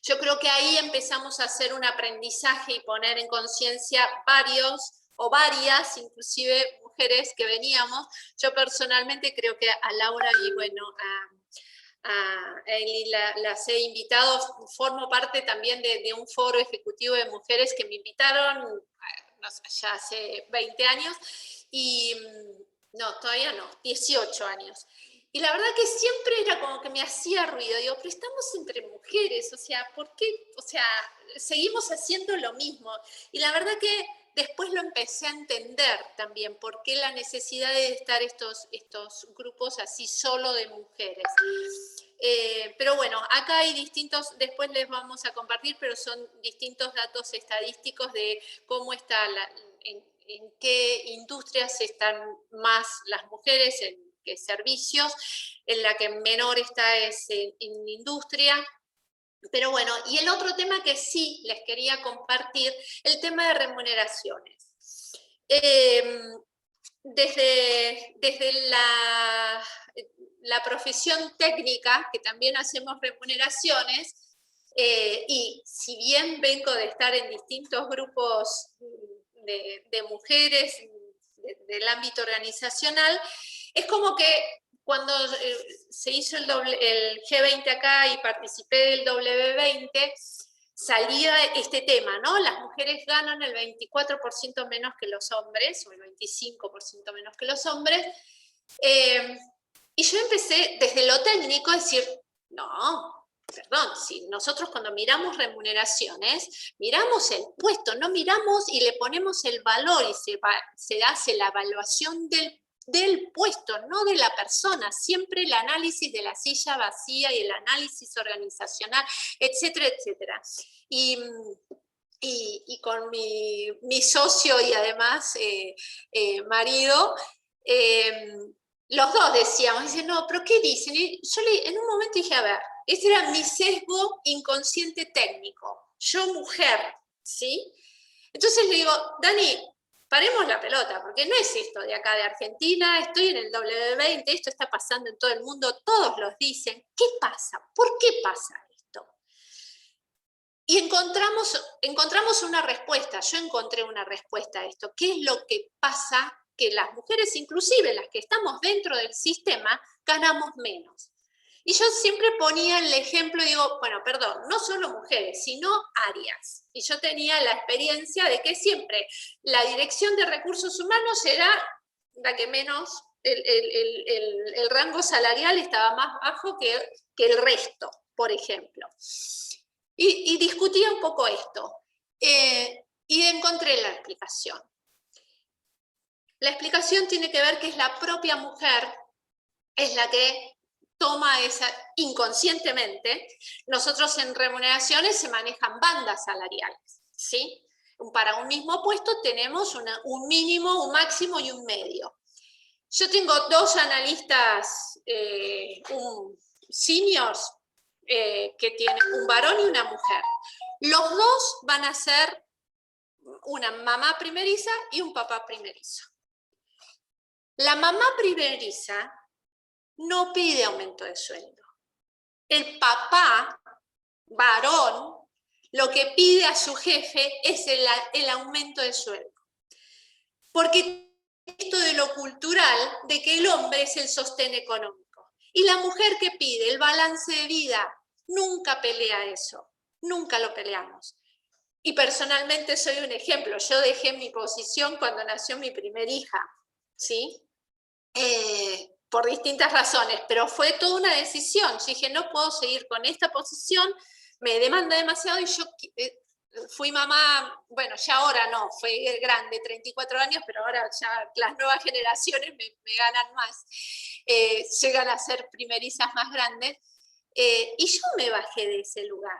yo creo que ahí empezamos a hacer un aprendizaje y poner en conciencia varios o varias, inclusive mujeres que veníamos. Yo personalmente creo que a Laura y bueno, a Eli las he invitado, formo parte también de un foro ejecutivo de mujeres que me invitaron no sé, ya hace 20 años, y no, todavía no, 18 años. Y la verdad que siempre era como que me hacía ruido, digo, pero estamos entre mujeres, o sea, ¿por qué? O sea, seguimos haciendo lo mismo. Y la verdad que después lo empecé a entender también, por qué la necesidad de estar estos grupos así solo de mujeres. Pero bueno, acá hay distintos, después les vamos a compartir, pero son distintos datos estadísticos de cómo está, en qué industrias están más las mujeres, en qué servicios, en la que menor está es en industria. Pero bueno, y el otro tema que sí les quería compartir, el tema de remuneraciones. Desde la profesión técnica, que también hacemos remuneraciones, y si bien vengo de estar en distintos grupos de mujeres del ámbito organizacional, es como que cuando se hizo el G20 acá y participé del W20, salía este tema, ¿no? Las mujeres ganan el 24% menos que los hombres, o el 25% menos que los hombres, y yo empecé desde lo técnico a decir, no, perdón, si nosotros cuando miramos remuneraciones, miramos el puesto, no miramos y le ponemos el valor y se hace la evaluación del puesto, no de la persona, siempre el análisis de la silla vacía y el análisis organizacional, etcétera, etcétera. Y con mi socio y además marido, los dos decíamos, dicen, no, pero ¿qué dicen? Y yo en un momento dije, a ver, ese era mi sesgo inconsciente técnico, yo mujer, ¿sí? Entonces le digo, Dani, paremos la pelota, porque no es esto de acá de Argentina, estoy en el W20, esto está pasando en todo el mundo, todos los dicen, ¿qué pasa? ¿Por qué pasa esto? Y encontramos una respuesta, yo encontré una respuesta a esto, ¿qué es lo que pasa? Que las mujeres, inclusive las que estamos dentro del sistema, ganamos menos. Y yo siempre ponía el ejemplo, digo, bueno, perdón, no solo mujeres, sino áreas. Y yo tenía la experiencia de que siempre la dirección de recursos humanos era la que menos, el rango salarial estaba más bajo que el resto, por ejemplo. Y discutía un poco esto. Y encontré la explicación. La explicación tiene que ver que es la propia mujer, es la que toma esa inconscientemente. Nosotros en remuneraciones se manejan bandas salariales, ¿sí? Para un mismo puesto tenemos un mínimo, un máximo y un medio. Yo tengo dos analistas, seniors, que tienen un varón y una mujer. Los dos van a ser una mamá primeriza y un papá primerizo. La mamá primeriza no pide aumento de sueldo. El papá, varón, lo que pide a su jefe es el aumento de sueldo. Porque esto de lo cultural, de que el hombre es el sostén económico. Y la mujer que pide el balance de vida, nunca pelea eso, nunca lo peleamos. Y personalmente soy un ejemplo. Yo dejé mi posición cuando nació mi primer hija, ¿sí? Por distintas razones, pero fue toda una decisión. Yo dije, no puedo seguir con esta posición, me demanda demasiado, y yo fui mamá, bueno, ya ahora no, fue grande, 34 años, pero ahora ya las nuevas generaciones me ganan más, llegan a ser primerizas más grandes, y yo me bajé de ese lugar.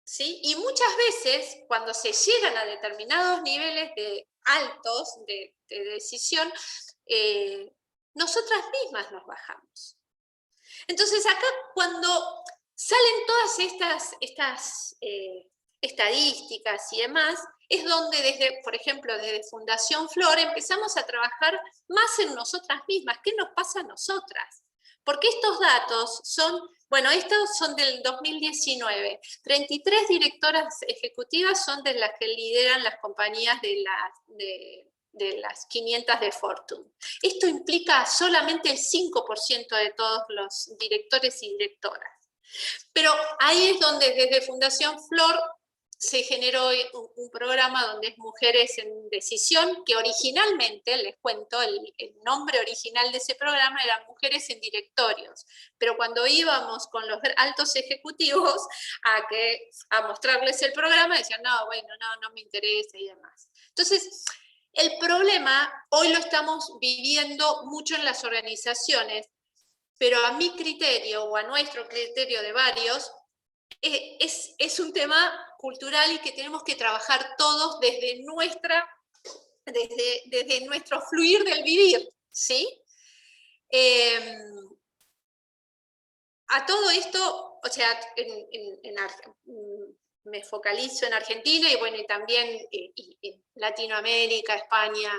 ¿Sí? Y muchas veces, cuando se llegan a determinados niveles altos de decisión, nosotras mismas nos bajamos. Entonces acá, cuando salen todas estas estadísticas y demás, es donde desde, por ejemplo, desde Fundación Flor empezamos a trabajar más en nosotras mismas. ¿Qué nos pasa a nosotras? Porque estos datos son, bueno, estos son del 2019. 33 directoras ejecutivas son de las que lideran las compañías de las 500 de Fortune. Esto implica solamente el 5% de todos los directores y directoras. Pero ahí es donde desde Fundación Flor se generó un programa donde es Mujeres en Decisión, que originalmente, les cuento, el nombre original de ese programa era Mujeres en Directorios, pero cuando íbamos con los altos ejecutivos a mostrarles el programa, decían, no, bueno, no me interesa y demás. Entonces, el problema hoy lo estamos viviendo mucho en las organizaciones, pero a mi criterio, o a nuestro criterio de varios, es un tema cultural y que tenemos que trabajar todos desde nuestro fluir del vivir, ¿sí? A todo esto, o sea, me focalizo en Argentina y bueno, y también en Latinoamérica, España,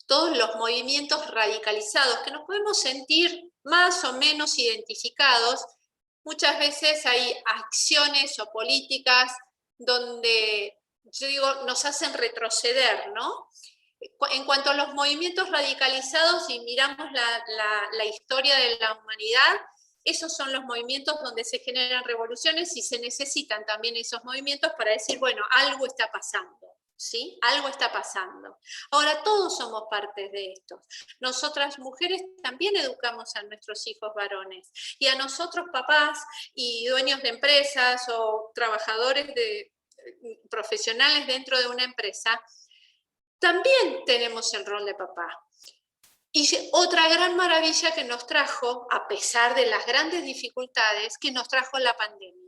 todos los movimientos radicalizados que nos podemos sentir más o menos identificados. Muchas veces hay acciones o políticas donde, yo digo, nos hacen retroceder, ¿no? En cuanto a los movimientos radicalizados, y miramos la historia de la humanidad, esos son los movimientos donde se generan revoluciones y se necesitan también esos movimientos para decir, bueno, algo está pasando. ¿Sí? Algo está pasando. Ahora, todos somos parte de esto. Nosotras mujeres también educamos a nuestros hijos varones. Y a nosotros papás y dueños de empresas o trabajadores profesionales dentro de una empresa, también tenemos el rol de papá. Y otra gran maravilla que nos trajo, a pesar de las grandes dificultades, que nos trajo la pandemia.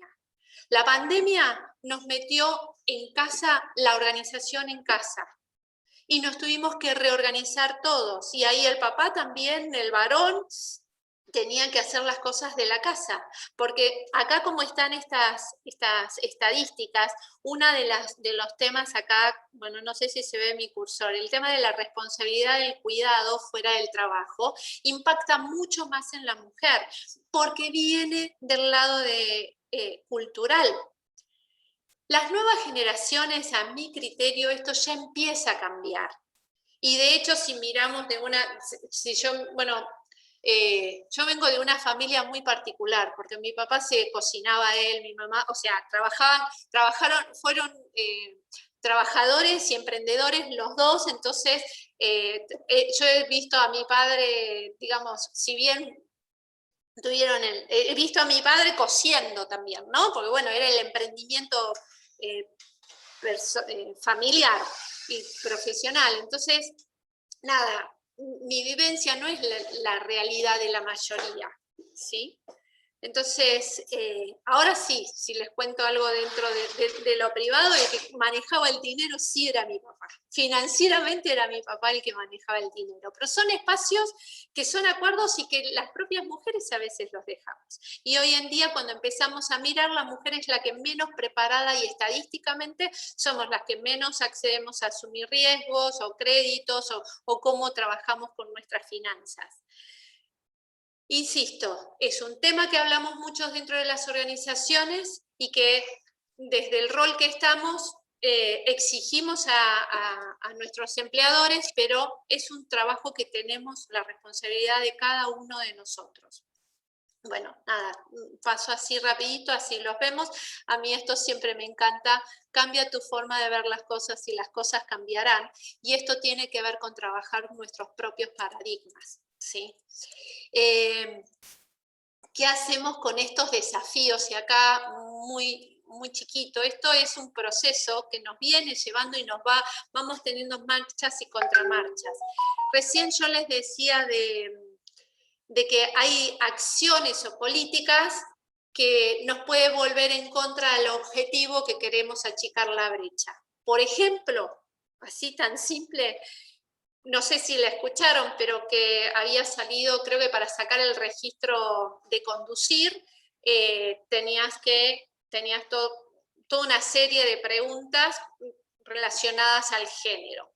La pandemia nos metió en casa, la organización en casa, y nos tuvimos que reorganizar todos, y ahí el papá también, el varón, tenía que hacer las cosas de la casa, porque acá como están estas estadísticas, una de los temas acá, bueno, no sé si se ve mi cursor, el tema de la responsabilidad del cuidado fuera del trabajo, impacta mucho más en la mujer, porque viene del lado cultural. Las nuevas generaciones, a mi criterio, esto ya empieza a cambiar. Y de hecho, si miramos yo vengo de una familia muy particular, porque mi papá se cocinaba él, mi mamá, o sea, fueron trabajadores y emprendedores los dos, entonces yo he visto a mi padre, digamos, si bien he visto a mi padre cosiendo también, ¿no? Porque bueno, era el emprendimiento familiar y profesional. Entonces, nada, mi vivencia no es la realidad de la mayoría, ¿sí? Entonces, ahora sí, si les cuento algo dentro de lo privado, el que manejaba el dinero sí era mi papá. Financieramente era mi papá el que manejaba el dinero. Pero son espacios que son acuerdos y que las propias mujeres a veces los dejamos. Y hoy en día, cuando empezamos a mirar, la mujer es la que menos preparada y estadísticamente somos las que menos accedemos a asumir riesgos o créditos o cómo trabajamos con nuestras finanzas. Insisto, es un tema que hablamos mucho dentro de las organizaciones y que desde el rol que estamos exigimos a nuestros empleadores, pero es un trabajo que tenemos la responsabilidad de cada uno de nosotros. Bueno, nada, paso así rapidito, así los vemos. A mí esto siempre me encanta, cambia tu forma de ver las cosas y las cosas cambiarán. Y esto tiene que ver con trabajar nuestros propios paradigmas, ¿sí? ¿Qué hacemos con estos desafíos? Y acá muy chiquito, esto es un proceso que nos viene llevando y vamos teniendo marchas y contramarchas. Recién yo les decía de que hay acciones o políticas que nos puede volver en contra del objetivo que queremos achicar la brecha. Por ejemplo, así tan simple, no sé si la escucharon, pero que había salido, creo que para sacar el registro de conducir, tenías todo, toda una serie de preguntas relacionadas al género.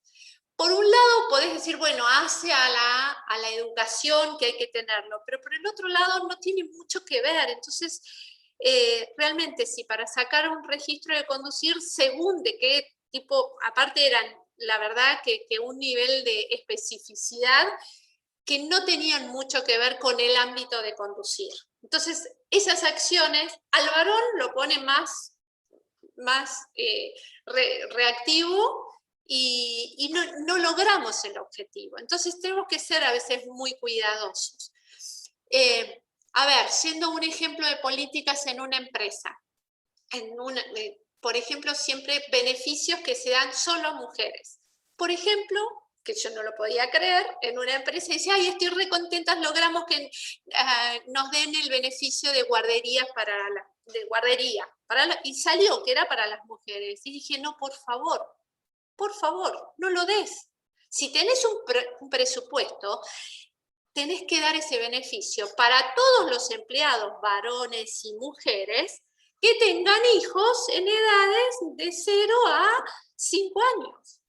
Por un lado podés decir, bueno, hace a la educación que hay que tenerlo, pero por el otro lado no tiene mucho que ver. Entonces, realmente si para sacar un registro de conducir, según de qué tipo, aparte eran, la verdad, que un nivel de especificidad que no tenían mucho que ver con el ámbito de conducir. Entonces, esas acciones, al varón lo pone más reactivo y no logramos el objetivo. Entonces, tenemos que ser a veces muy cuidadosos. A ver, siendo un ejemplo de políticas en una empresa, por ejemplo, siempre beneficios que se dan solo a mujeres. Por ejemplo, que yo no lo podía creer, en una empresa dice, ay, estoy re contenta, logramos que nos den el beneficio de guardería y salió que era para las mujeres. Y dije, no, por favor, no lo des. Si tenés un presupuesto, tenés que dar ese beneficio para todos los empleados, varones y mujeres, que tengan hijos en edades de 0 a 5 años.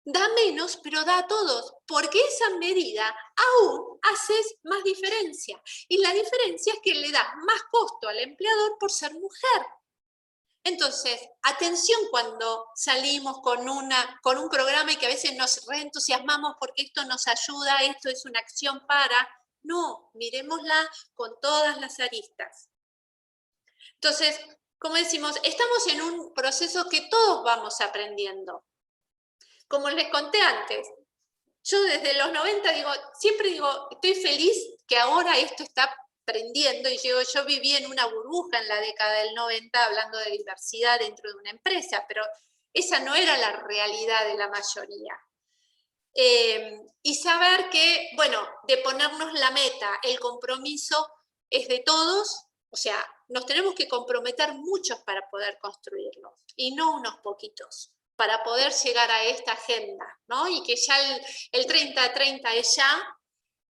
Da menos, pero da a todos, porque esa medida aún haces más diferencia. Y la diferencia es que le das más costo al empleador por ser mujer. Entonces, atención cuando salimos con un programa y que a veces nos reentusiasmamos porque esto nos ayuda, esto es una acción para... No, miremosla con todas las aristas. Entonces, como decimos, estamos en un proceso que todos vamos aprendiendo. Como les conté antes, yo desde los 90 siempre digo, estoy feliz que ahora esto está aprendiendo, y yo viví en una burbuja en la década del 90 hablando de diversidad dentro de una empresa, pero esa no era la realidad de la mayoría. Y saber que, bueno, de ponernos la meta, el compromiso es de todos, o sea, nos tenemos que comprometer muchos para poder construirlo, y no unos poquitos, para poder llegar a esta agenda, ¿no? Y que ya el 30-30 es ya,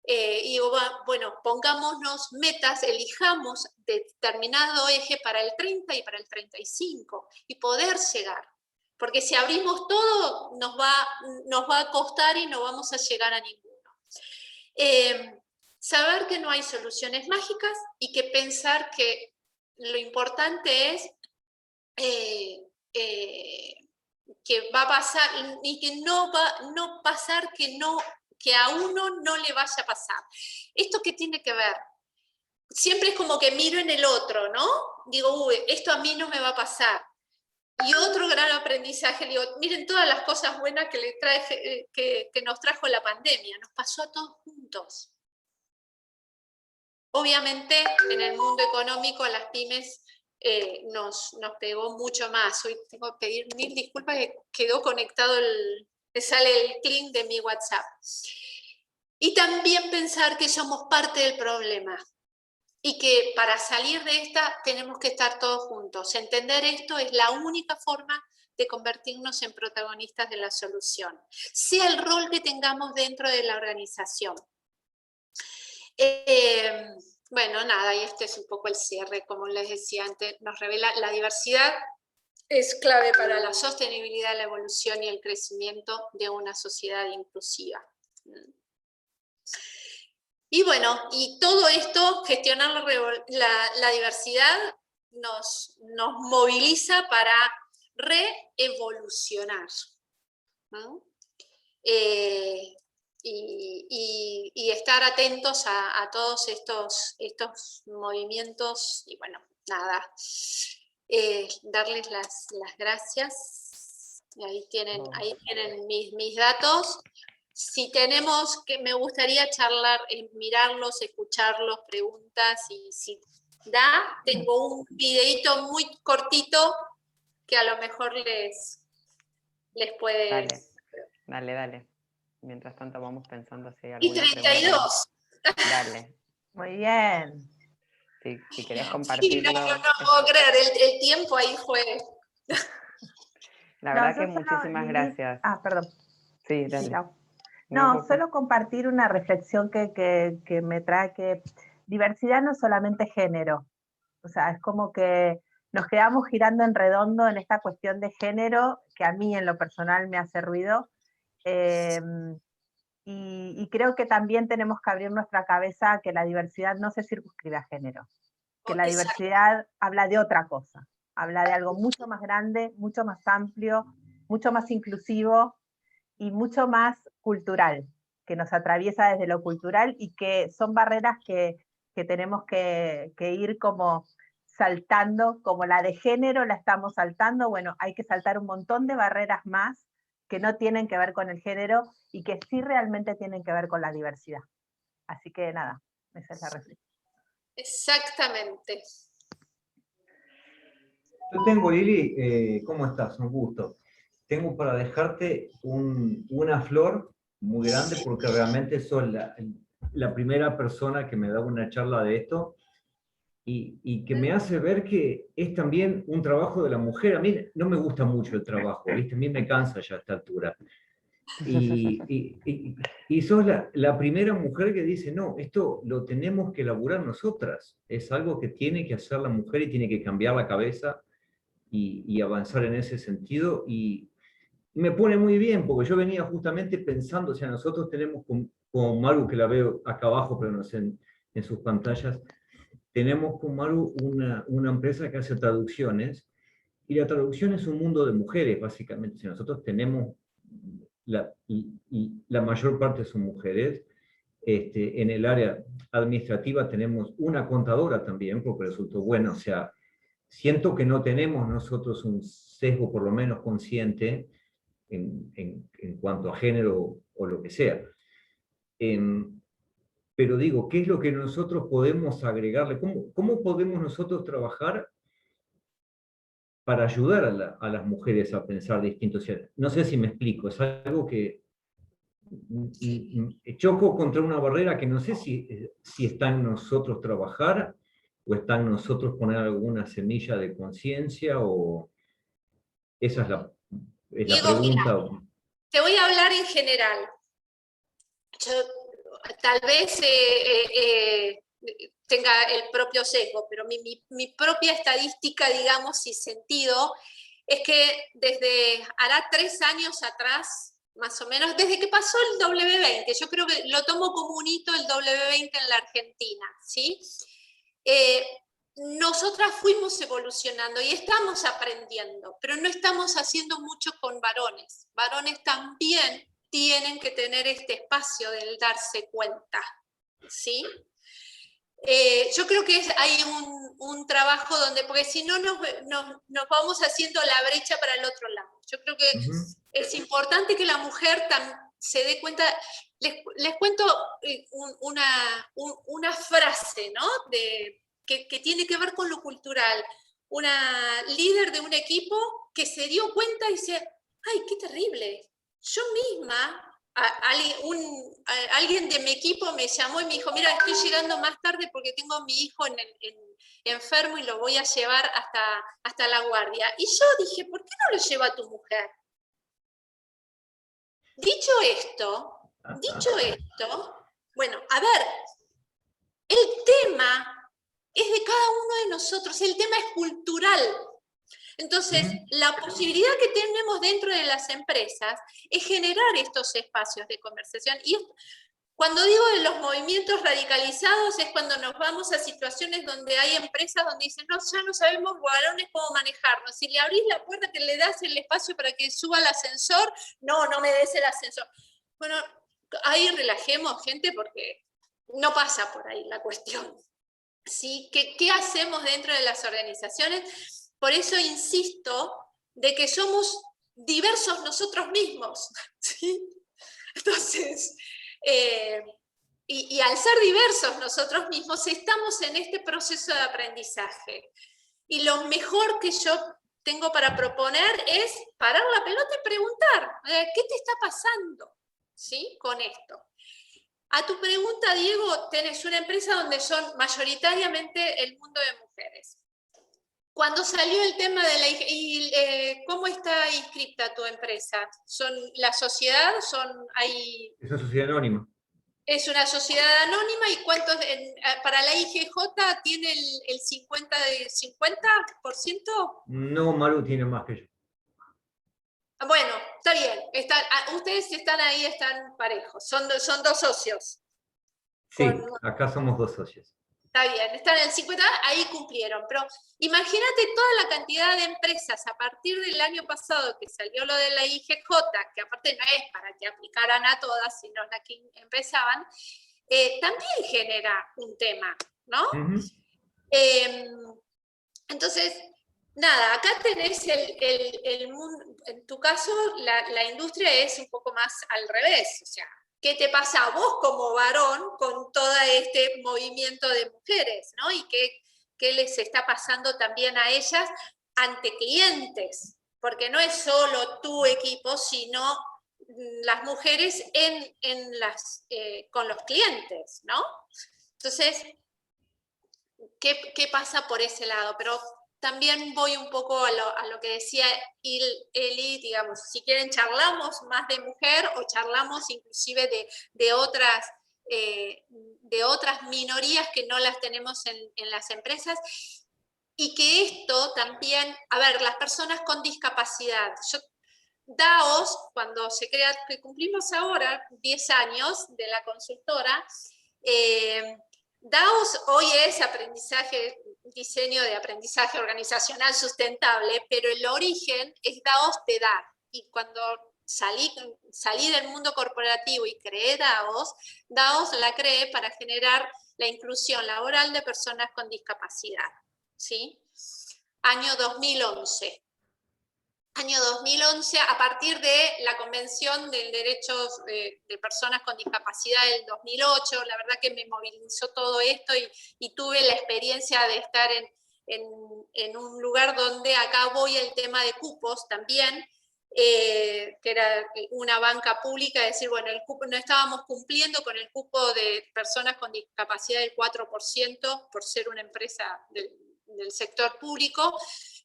y bueno, pongámonos metas, elijamos determinado eje para el 30 y para el 35, y poder llegar. Porque si abrimos todo, nos va a costar y no vamos a llegar a ninguno. Saber que no hay soluciones mágicas y que pensar que lo importante es que va a pasar y que no va a pasar que a uno no le vaya a pasar. ¿Esto qué tiene que ver? Siempre es como que miro en el otro, ¿no? Digo, uy, esto a mí no me va a pasar. Y otro gran aprendizaje, digo, miren todas las cosas buenas que nos trajo la pandemia, nos pasó a todos juntos. Obviamente, en el mundo económico, a las pymes nos pegó mucho más. Hoy tengo que pedir 1000 disculpas, que quedó conectado me sale el clink de mi WhatsApp. Y también pensar que somos parte del problema. Y que para salir de esta tenemos que estar todos juntos. Entender esto es la única forma de convertirnos en protagonistas de la solución, sea el rol que tengamos dentro de la organización. Bueno, nada, y este es un poco el cierre, como les decía antes, nos revela la diversidad es clave para la sostenibilidad, la evolución y el crecimiento de una sociedad inclusiva. Y bueno, y todo esto, gestionar la diversidad, nos moviliza para reevolucionar, ¿no? Y estar atentos a todos estos movimientos, y bueno, nada, darles las gracias. Y ahí tienen mis datos. Si tenemos, que me gustaría charlar, mirarlos, escucharlos, preguntas, y si tengo un videito muy cortito que a lo mejor les puede... Dale. Mientras tanto vamos pensando si hay alguna pregunta. Y 32. Dale. Muy bien. Si querés compartirlo. Sí, no puedo creer, el tiempo ahí fue... La verdad que muchísimas gracias. Perdón. Sí, dale. No, solo compartir una reflexión que me trae, que diversidad no es solamente género. O sea, es como que nos quedamos girando en redondo en esta cuestión de género, que a mí en lo personal me hace ruido, y creo que también tenemos que abrir nuestra cabeza a que la diversidad no se circunscribe a género, que la diversidad habla de otra cosa, habla de algo mucho más grande, mucho más amplio, mucho más inclusivo y mucho más cultural, que nos atraviesa desde lo cultural y que son barreras que tenemos que ir como saltando, como la de género la estamos saltando, bueno, hay que saltar un montón de barreras más que no tienen que ver con el género y que sí realmente tienen que ver con la diversidad. Así que nada, esa es la reflexión. Exactamente. Yo tengo, Lili, ¿cómo estás? Un gusto. Tengo para dejarte una flor muy grande porque realmente sos la primera persona que me da una charla de esto y que me hace ver que es también un trabajo de la mujer. A mí no me gusta mucho el trabajo, ¿viste? A mí me cansa ya a esta altura. Y sos la primera mujer que dice, no, esto lo tenemos que elaborar nosotras. Es algo que tiene que hacer la mujer y tiene que cambiar la cabeza y avanzar en ese sentido. Y me pone muy bien, porque yo venía justamente pensando, o sea, nosotros tenemos con Maru, que la veo acá abajo, pero no sé en sus pantallas, tenemos con Maru una empresa que hace traducciones, y la traducción es un mundo de mujeres, básicamente. Si nosotros tenemos, la mayor parte son mujeres, en el área administrativa tenemos una contadora también, porque resultó bueno, o sea, siento que no tenemos nosotros un sesgo por lo menos consciente en cuanto a género o lo que sea. Pero digo, ¿qué es lo que nosotros podemos agregarle? ¿Cómo podemos nosotros trabajar para ayudar a las mujeres a pensar distinto? O sea, no sé si me explico, es algo que choco contra una barrera que no sé si está en nosotros trabajar o está en nosotros poner alguna semilla de conciencia, o esa es la Diego, pregunta. mira, te voy a hablar en general. Yo, tal vez tenga el propio sesgo, pero mi propia estadística, digamos, y sentido, es que hará 3 años atrás, más o menos, desde que pasó el W20, yo creo que lo tomo como un hito el W20 en la Argentina, ¿sí? Nosotras fuimos evolucionando y estamos aprendiendo, pero no estamos haciendo mucho con varones. Varones también tienen que tener este espacio del darse cuenta, ¿sí? Yo creo que hay un trabajo donde, porque si no nos vamos haciendo la brecha para el otro lado. Yo creo que es importante que la mujer se dé cuenta. Les cuento una frase, ¿no? Que tiene que ver con lo cultural. Una líder de un equipo que se dio cuenta y dice, ¡ay, qué terrible! Yo misma, alguien de mi equipo me llamó y me dijo, mira, estoy llegando más tarde porque tengo a mi hijo enfermo y lo voy a llevar hasta la guardia. Y yo dije, ¿por qué no lo lleva tu mujer? Dicho esto, bueno, a ver, el tema es de cada uno de nosotros, el tema es cultural. Entonces, la posibilidad que tenemos dentro de las empresas es generar estos espacios de conversación. Y cuando digo de los movimientos radicalizados es cuando nos vamos a situaciones donde hay empresas donde dicen, no, ya no sabemos varones cómo manejarnos. Si le abrís la puerta que le das el espacio para que suba el ascensor, no me des el ascensor. Bueno, ahí relajemos, gente, porque no pasa por ahí la cuestión. ¿Sí? ¿Qué hacemos dentro de las organizaciones? Por eso insisto de que somos diversos nosotros mismos, ¿sí? Entonces, y al ser diversos nosotros mismos, estamos en este proceso de aprendizaje. Y lo mejor que yo tengo para proponer es parar la pelota y preguntar, ¿qué te está pasando? ¿Sí? Con esto. A tu pregunta, Diego, tenés una empresa donde son mayoritariamente el mundo de mujeres. Cuando salió el tema de ¿cómo está inscripta tu empresa? ¿Son la sociedad? ¿Hay... Es una sociedad anónima. Es una sociedad anónima y ¿cuántos para la IGJ tiene el 50%? No, Maru tiene más que yo. Bueno, está bien. Ustedes están ahí, están parejos. Son dos socios. Sí, acá somos 2 socios. Está bien, están en el 50, ahí cumplieron. Pero imagínate toda la cantidad de empresas a partir del año pasado que salió lo de la IGJ, que aparte no es para que aplicaran a todas, sino las que empezaban, también genera un tema, ¿no? Entonces, nada, acá tenés el mundo, en tu caso la industria es un poco más al revés, o sea, ¿qué te pasa a vos como varón con todo este movimiento de mujeres, ¿no? Y qué les está pasando también a ellas ante clientes, porque no es solo tu equipo, sino las mujeres con los clientes, ¿no? Entonces, ¿qué pasa por ese lado? Pero también voy un poco a lo que decía Eli, digamos, si quieren charlamos más de mujer o charlamos inclusive de otras minorías que no las tenemos en las empresas, y que esto también, a ver, las personas con discapacidad, DAOS, cuando se crea, que cumplimos ahora 10 años de la consultora, DAOS hoy es diseño de aprendizaje organizacional sustentable, pero el origen es DAOS de dar. Y cuando salí del mundo corporativo y creé DAOS la creé para generar la inclusión laboral de personas con discapacidad. ¿Sí? Año 2011. Año 2011, a partir de la Convención de Derechos de Personas con Discapacidad del 2008, la verdad que me movilizó todo esto y tuve la experiencia de estar en un lugar donde acá voy el tema de cupos también, que era una banca pública, es decir, bueno, el cupo, no estábamos cumpliendo con el cupo de personas con discapacidad del 4% por ser una empresa del sector público.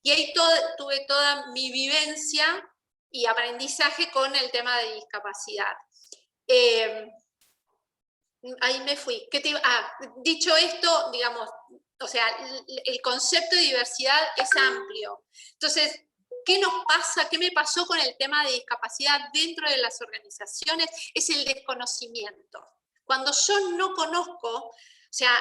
Y ahí tuve toda mi vivencia y aprendizaje con el tema de discapacidad. Ahí me fui. Dicho esto, digamos, o sea, el concepto de diversidad es amplio. Entonces, ¿qué nos pasa? ¿Qué me pasó con el tema de discapacidad dentro de las organizaciones? Es el desconocimiento. Cuando yo no conozco, o sea,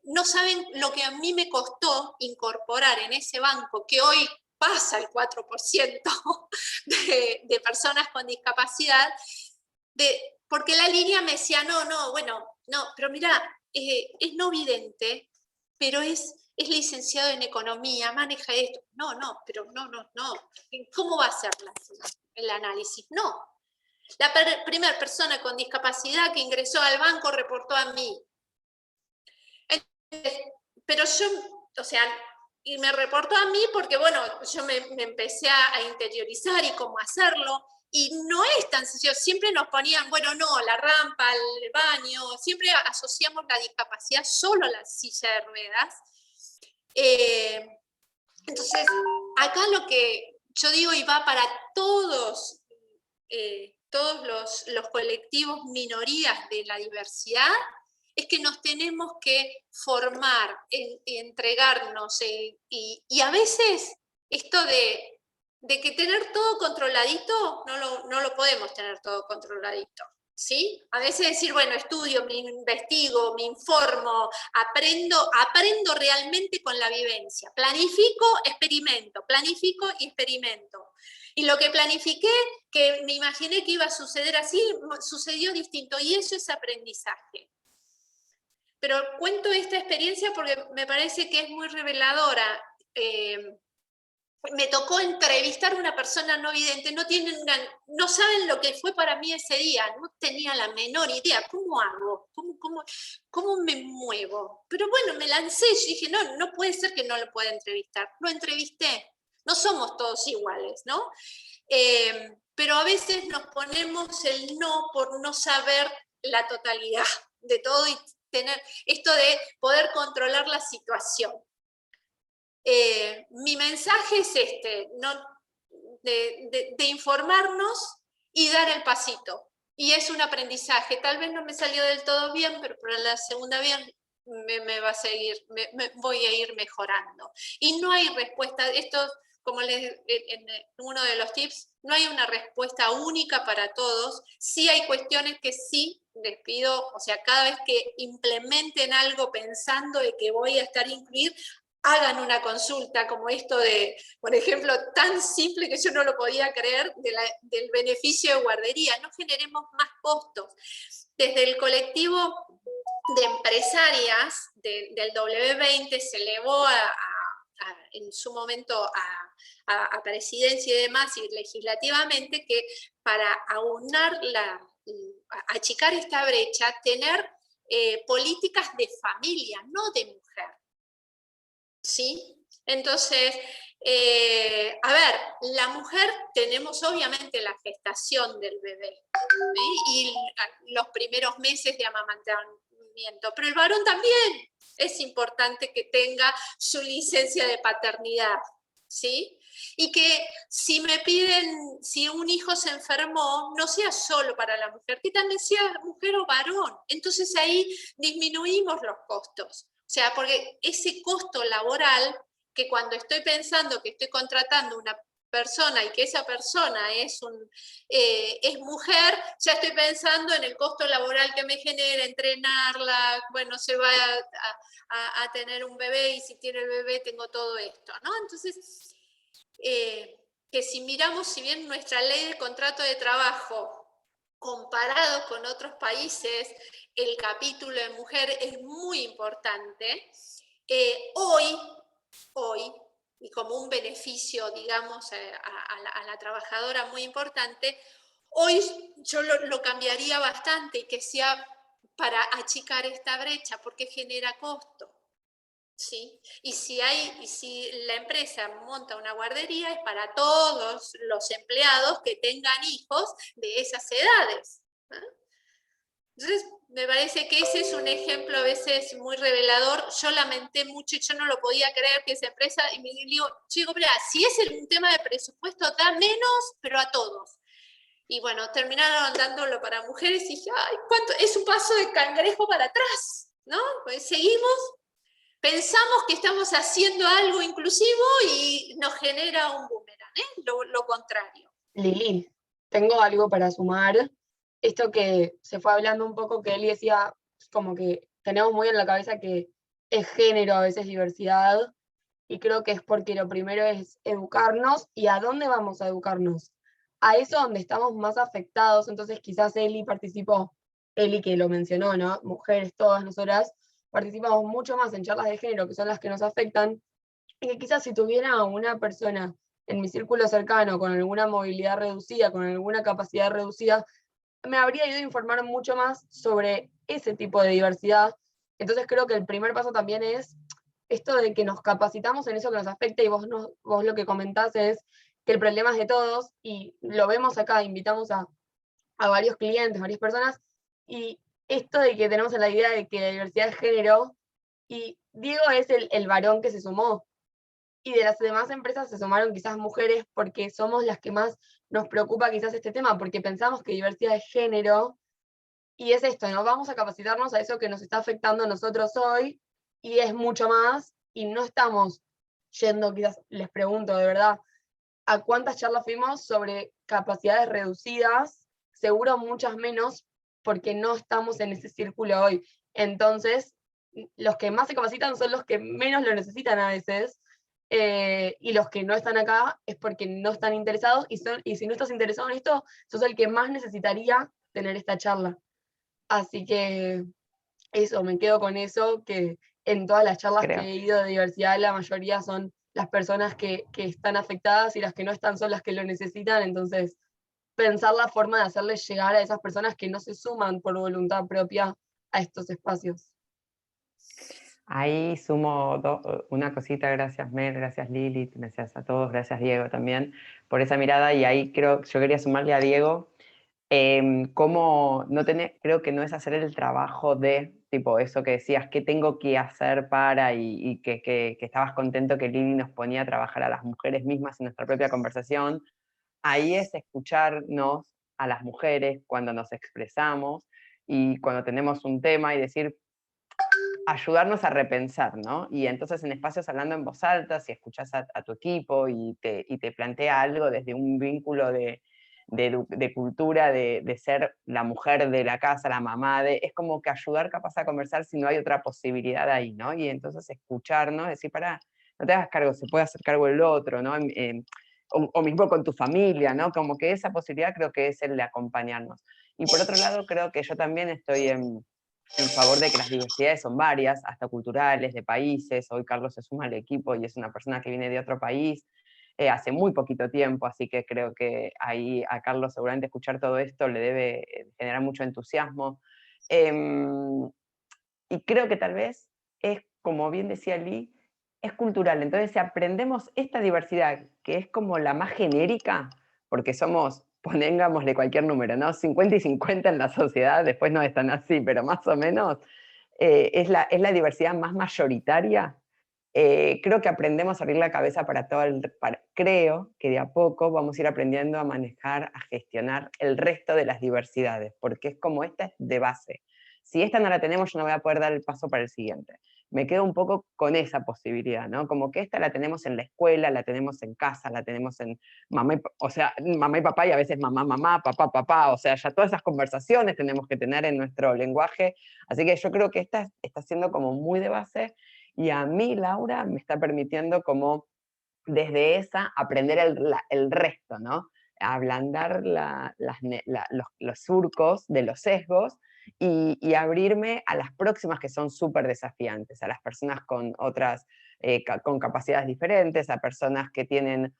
no saben lo que a mí me costó incorporar en ese banco, que hoy pasa el 4% de personas con discapacidad, porque la línea me decía, no, pero mira, es no vidente, pero es licenciado en economía, maneja esto. No, pero no. ¿Cómo va a ser el análisis? No. La primera persona con discapacidad que ingresó al banco reportó a mí. Pero yo, o sea, y me reportó a mí porque, bueno, yo me empecé a interiorizar y cómo hacerlo, y no es tan sencillo. Siempre nos ponían, bueno, no, la rampa, el baño, siempre asociamos la discapacidad solo a la silla de ruedas. Entonces, acá lo que yo digo y va para todos los colectivos minorías de la diversidad, es que nos tenemos que formar, entregarnos, y a veces esto de que tener todo controladito, no lo podemos tener todo controladito, ¿sí? A veces decir, bueno, estudio, me investigo, me informo, aprendo realmente con la vivencia, planifico y experimento. Y lo que planifiqué, que me imaginé que iba a suceder así, sucedió distinto, y eso es aprendizaje. Pero cuento esta experiencia porque me parece que es muy reveladora. Me tocó entrevistar a una persona no vidente, no saben lo que fue para mí ese día, no tenía la menor idea. ¿Cómo hago? ¿Cómo me muevo? Pero bueno, me lancé y dije, no puede ser que no lo pueda entrevistar. Lo entrevisté. No somos todos iguales, ¿no? Pero a veces nos ponemos el no por no saber la totalidad de todo y tener esto de poder controlar la situación. Mi mensaje es de informarnos y dar el pasito. Y es un aprendizaje. Tal vez no me salió del todo bien, pero para la segunda vez me va a seguir, me voy a ir mejorando. Y no hay respuesta. Esto, como en uno de los tips, no hay una respuesta única para todos. Sí hay cuestiones que sí les pido, o sea, cada vez que implementen algo pensando de que voy a estar incluir, hagan una consulta como esto de, por ejemplo, tan simple que yo no lo podía creer, del beneficio de guardería. No generemos más costos. Desde el colectivo de empresarias del W20 se elevó en su momento a presidencia y demás, y legislativamente, que para aunar achicar esta brecha, tener políticas de familia, no de mujer. ¿Sí? Entonces, a ver, la mujer tenemos obviamente la gestación del bebé, ¿sí? Y los primeros meses de amamantamiento, pero el varón también es importante que tenga su licencia de paternidad, ¿sí? Y que si me piden, si un hijo se enfermó, no sea solo para la mujer, que también sea mujer o varón. Entonces ahí disminuimos los costos. O sea, porque ese costo laboral, que cuando estoy pensando que estoy contratando una persona y que esa persona es mujer, ya estoy pensando en el costo laboral que me genera entrenarla, bueno, se va a tener un bebé y si tiene el bebé tengo todo esto, ¿no? Entonces, que si miramos, si bien nuestra ley de contrato de trabajo, comparado con otros países, el capítulo de mujer es muy importante. Hoy, y como un beneficio, digamos, a la trabajadora muy importante, hoy yo lo cambiaría bastante y que sea para achicar esta brecha, porque genera costo. ¿Sí? Y si la empresa monta una guardería, es para todos los empleados que tengan hijos de esas edades, ¿no? Entonces, me parece que ese es un ejemplo a veces muy revelador. Yo lamenté mucho y yo no lo podía creer que esa empresa, y me digo, chico, mira, si es un tema de presupuesto, da menos, pero a todos. Y bueno, terminaron dándolo para mujeres y dije, ay, ¿cuánto? Es un paso de cangrejo para atrás, ¿no? Pues seguimos. Pensamos que estamos haciendo algo inclusivo y nos genera un boomerang, ¿eh? Lo contrario. Lili, tengo algo para sumar. Esto que se fue hablando un poco, que Eli decía, como que tenemos muy en la cabeza que es género, a veces diversidad, y creo que es porque lo primero es educarnos. ¿Y a dónde vamos a educarnos? A eso donde estamos más afectados. Entonces quizás Eli participó, Eli que lo mencionó, ¿no? Mujeres, todas nosotras, participamos mucho más en charlas de género, que son las que nos afectan, y que quizás si tuviera una persona en mi círculo cercano con alguna movilidad reducida, con alguna capacidad reducida, me habría ido a informar mucho más sobre ese tipo de diversidad. Entonces creo que el primer paso también es esto de que nos capacitamos en eso que nos afecta, y vos lo que comentás es que el problema es de todos, y lo vemos acá, invitamos a varios clientes, varias personas, y esto de que tenemos la idea de que la diversidad de género, y Diego es el varón que se sumó, y de las demás empresas se sumaron quizás mujeres porque somos las que más nos preocupa quizás este tema, porque pensamos que diversidad de género, y es esto, ¿no? Vamos a capacitarnos a eso que nos está afectando a nosotros hoy, y es mucho más, y no estamos yendo, quizás les pregunto de verdad, ¿a cuántas charlas fuimos sobre capacidades reducidas? Seguro muchas menos, porque no estamos en ese círculo hoy. Entonces, los que más se capacitan son los que menos lo necesitan a veces, y los que no están acá es porque no están interesados, y si no estás interesado en esto, sos el que más necesitaría tener esta charla. Así que eso, me quedo con eso, que en todas las charlas que he ido de diversidad, la mayoría son las personas que están afectadas, y las que no están son las que lo necesitan. Entonces, pensar la forma de hacerles llegar a esas personas que no se suman por voluntad propia a estos espacios. Ahí sumo una cosita, gracias Mel, gracias Lili, gracias a todos, gracias Diego también por esa mirada, y ahí yo quería sumarle a Diego, creo que no es hacer el trabajo de, tipo eso que decías, qué tengo que hacer para, y que estabas contento que Lili nos ponía a trabajar a las mujeres mismas en nuestra propia conversación. Ahí es escucharnos a las mujeres cuando nos expresamos y cuando tenemos un tema y decir, ayudarnos a repensar, ¿no? Y entonces en espacios hablando en voz alta, si escuchás a tu equipo y te plantea algo desde un vínculo de cultura, de ser la mujer de la casa, la mamá, es como que ayudar capaz a conversar si no hay otra posibilidad ahí, ¿no? Y entonces escucharnos, decir, pará, no te hagas cargo, se puede hacer cargo el otro, ¿no? O mismo con tu familia, ¿no? Como que esa posibilidad creo que es el de acompañarnos. Y por otro lado, creo que yo también estoy en favor de que las diversidades son varias, hasta culturales, de países. Hoy Carlos se suma al equipo y es una persona que viene de otro país hace muy poquito tiempo, así que creo que ahí a Carlos seguramente escuchar todo esto le debe generar mucho entusiasmo. Y creo que tal vez es, como bien decía Lee, es cultural. Entonces, si aprendemos esta diversidad, que es como la más genérica, porque somos, pongámosle cualquier número, ¿no? 50 y 50 en la sociedad, después no es tan así, pero más o menos es la diversidad más mayoritaria. Creo que aprendemos a abrir la cabeza para todo creo que de a poco vamos a ir aprendiendo a manejar, a gestionar el resto de las diversidades, porque es como esta es de base. Si esta no la tenemos, yo no voy a poder dar el paso para el siguiente. Me quedo un poco con esa posibilidad, ¿no? Como que esta la tenemos en la escuela, la tenemos en casa, la tenemos en mamá y papá, y a veces mamá, mamá, papá, papá, o sea, ya todas esas conversaciones tenemos que tener en nuestro lenguaje, así que yo creo que esta está siendo como muy de base, y a mí, Laura, me está permitiendo como desde esa aprender el resto, ¿no? Ablandar los surcos de los sesgos y abrirme a las próximas que son súper desafiantes, a las personas con otras, con capacidades diferentes, a personas que tienen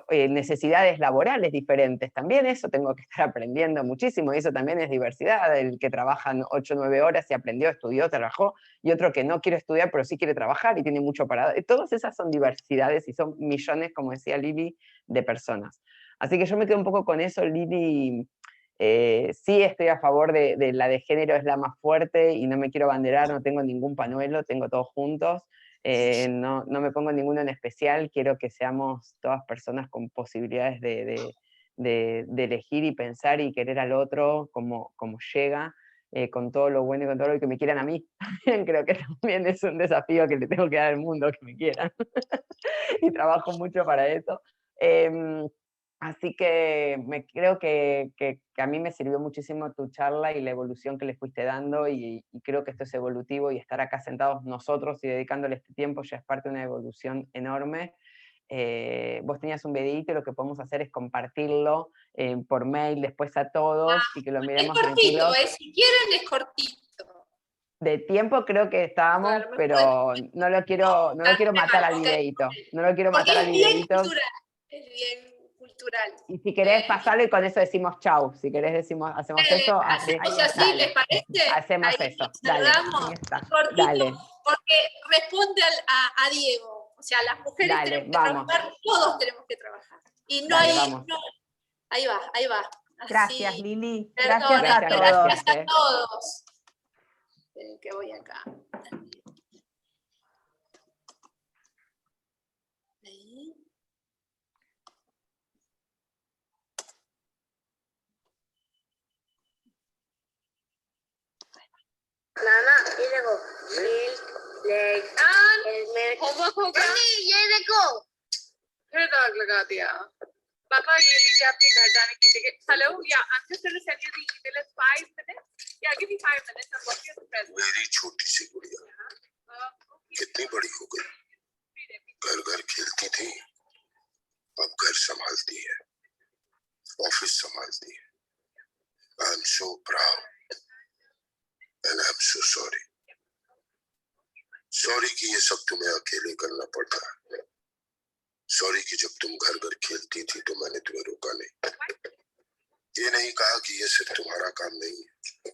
necesidades laborales diferentes. También eso tengo que estar aprendiendo muchísimo, y eso también es diversidad, el que trabaja 8 o 9 horas y aprendió, estudió, trabajó, y otro que no quiere estudiar pero sí quiere trabajar y tiene mucho para... Todas esas son diversidades y son millones, como decía Lili, de personas. Así que yo me quedo un poco con eso, Lili. Sí estoy a favor de la de género, es la más fuerte y no me quiero abanderar, no tengo ningún pañuelo, tengo todos juntos. No me pongo ninguno en especial, quiero que seamos todas personas con posibilidades de elegir y pensar y querer al otro como llega, con todo lo bueno y con todo lo que me quieran a mí. Creo que también es un desafío que le tengo que dar al mundo, que me quieran. Y trabajo mucho para eso. Así que creo que a mí me sirvió muchísimo tu charla y la evolución que le fuiste dando, y creo que esto es evolutivo, y estar acá sentados nosotros y dedicándole este tiempo ya es parte de una evolución enorme. Vos tenías un videíto y lo que podemos hacer es compartirlo por mail después a todos y que lo miremos Es cortito, tranquilos. si quieren es cortito. De tiempo creo que estábamos, Claro, pero no lo quiero matar al videíto. No lo quiero matar al Porque es bien videíto. cultural, es bien cultural. Y si querés pasarlo y con eso decimos chau. Si querés hacemos eso. Hacemos así, Dale. ¿les parece? Hacemos Ahí eso. Dale. saludamos. Ahí está. Cortito, Dale. porque responde a Diego. O sea, las mujeres Dale, tenemos que vamos. trabajar, todos tenemos que trabajar. Y no Dale, hay... vamos. No, ahí va, ahí va. Así, Gracias, Lili. perdón, Gracias a todos. gracias a todos. Que voy acá. Ahí. नाना ये देखो shield leg helmet homework हो गया ये देखो फिर दाग लगा दिया पापा ये लीजिए आपके घर जाने की टिकट हेलो या I'm just going to send you the email in 5 minutes yeah give me 5 minutes I'm working on the present मेरी छोटी सी गुड़िया कितनी बड़ी हो गई घर घर खेलती थी अब घर संभालती है ऑफिस संभालती है I am so proud and I'm so sorry. Sorry कि ये सब तुम्हें अकेले करना पड़ता है. Sorry कि जब तुम घर घर खेलती थी तो मैंने तुम्हें रोका नहीं. ये नहीं कहा कि ये सिर्फ तुम्हारा काम नहीं है,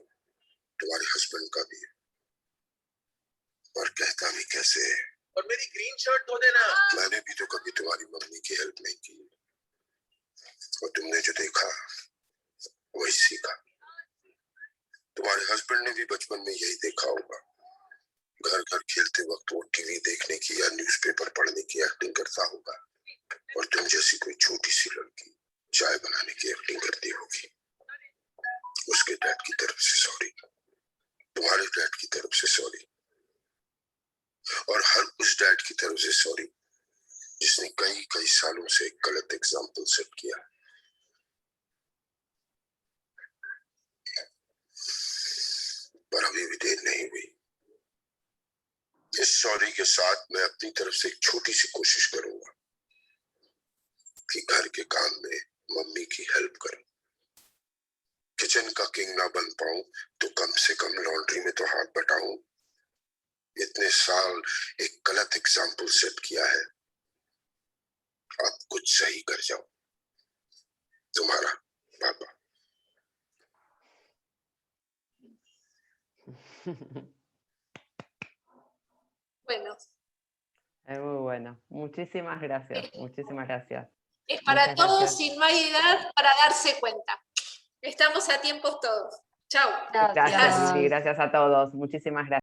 तुम्हारे हस्बैंड का भी है. और कहता भी कैसे है. और मेरी ग्रीन शर्ट धो देना. मैंने भी तो कभी तुम्हारी मम्मी की हेल्प नहीं की. और तुमने जो देखा वही सीखा. तुम्हारे हस्बैंड ने भी बचपन में यही देखा होगा. घर घर खेलते वक्त वो टीवी देखने की या न्यूज़पेपर पढ़ने की एक्टिंग करता होगा और तुम जैसी कोई छोटी सी लड़की चाय बनाने की एक्टिंग करती होगी. उसके डैड की तरफ से सॉरी, तुम्हारे डैड की तरफ से सॉरी, और हर उस डैड की तरफ से सॉरी जिसने कई कई सालों से एक गलत एग्जाम्पल सेट किया। पर अभी भी देर नहीं हुई। इस सॉरी के साथ मैं अपनी तरफ से एक छोटी सी कोशिश करूंगा कि घर के काम में मम्मी की हेल्प करूं। किचन का किंग ना बन पाऊं तो कम से कम लॉन्ड्री में तो हाथ बटाऊं। इतने साल एक गलत एग्जाम्पल सेट किया है, आप कुछ सही कर जाओ। तुम्हारा पापा। Bueno, Es muy bueno. Muchísimas gracias. Muchísimas gracias. es para Muchas todos gracias. y no hay edad para darse cuenta. Estamos a tiempo todos. Chao. Gracias, Gracias. Lili. Gracias a todos. Muchísimas gracias.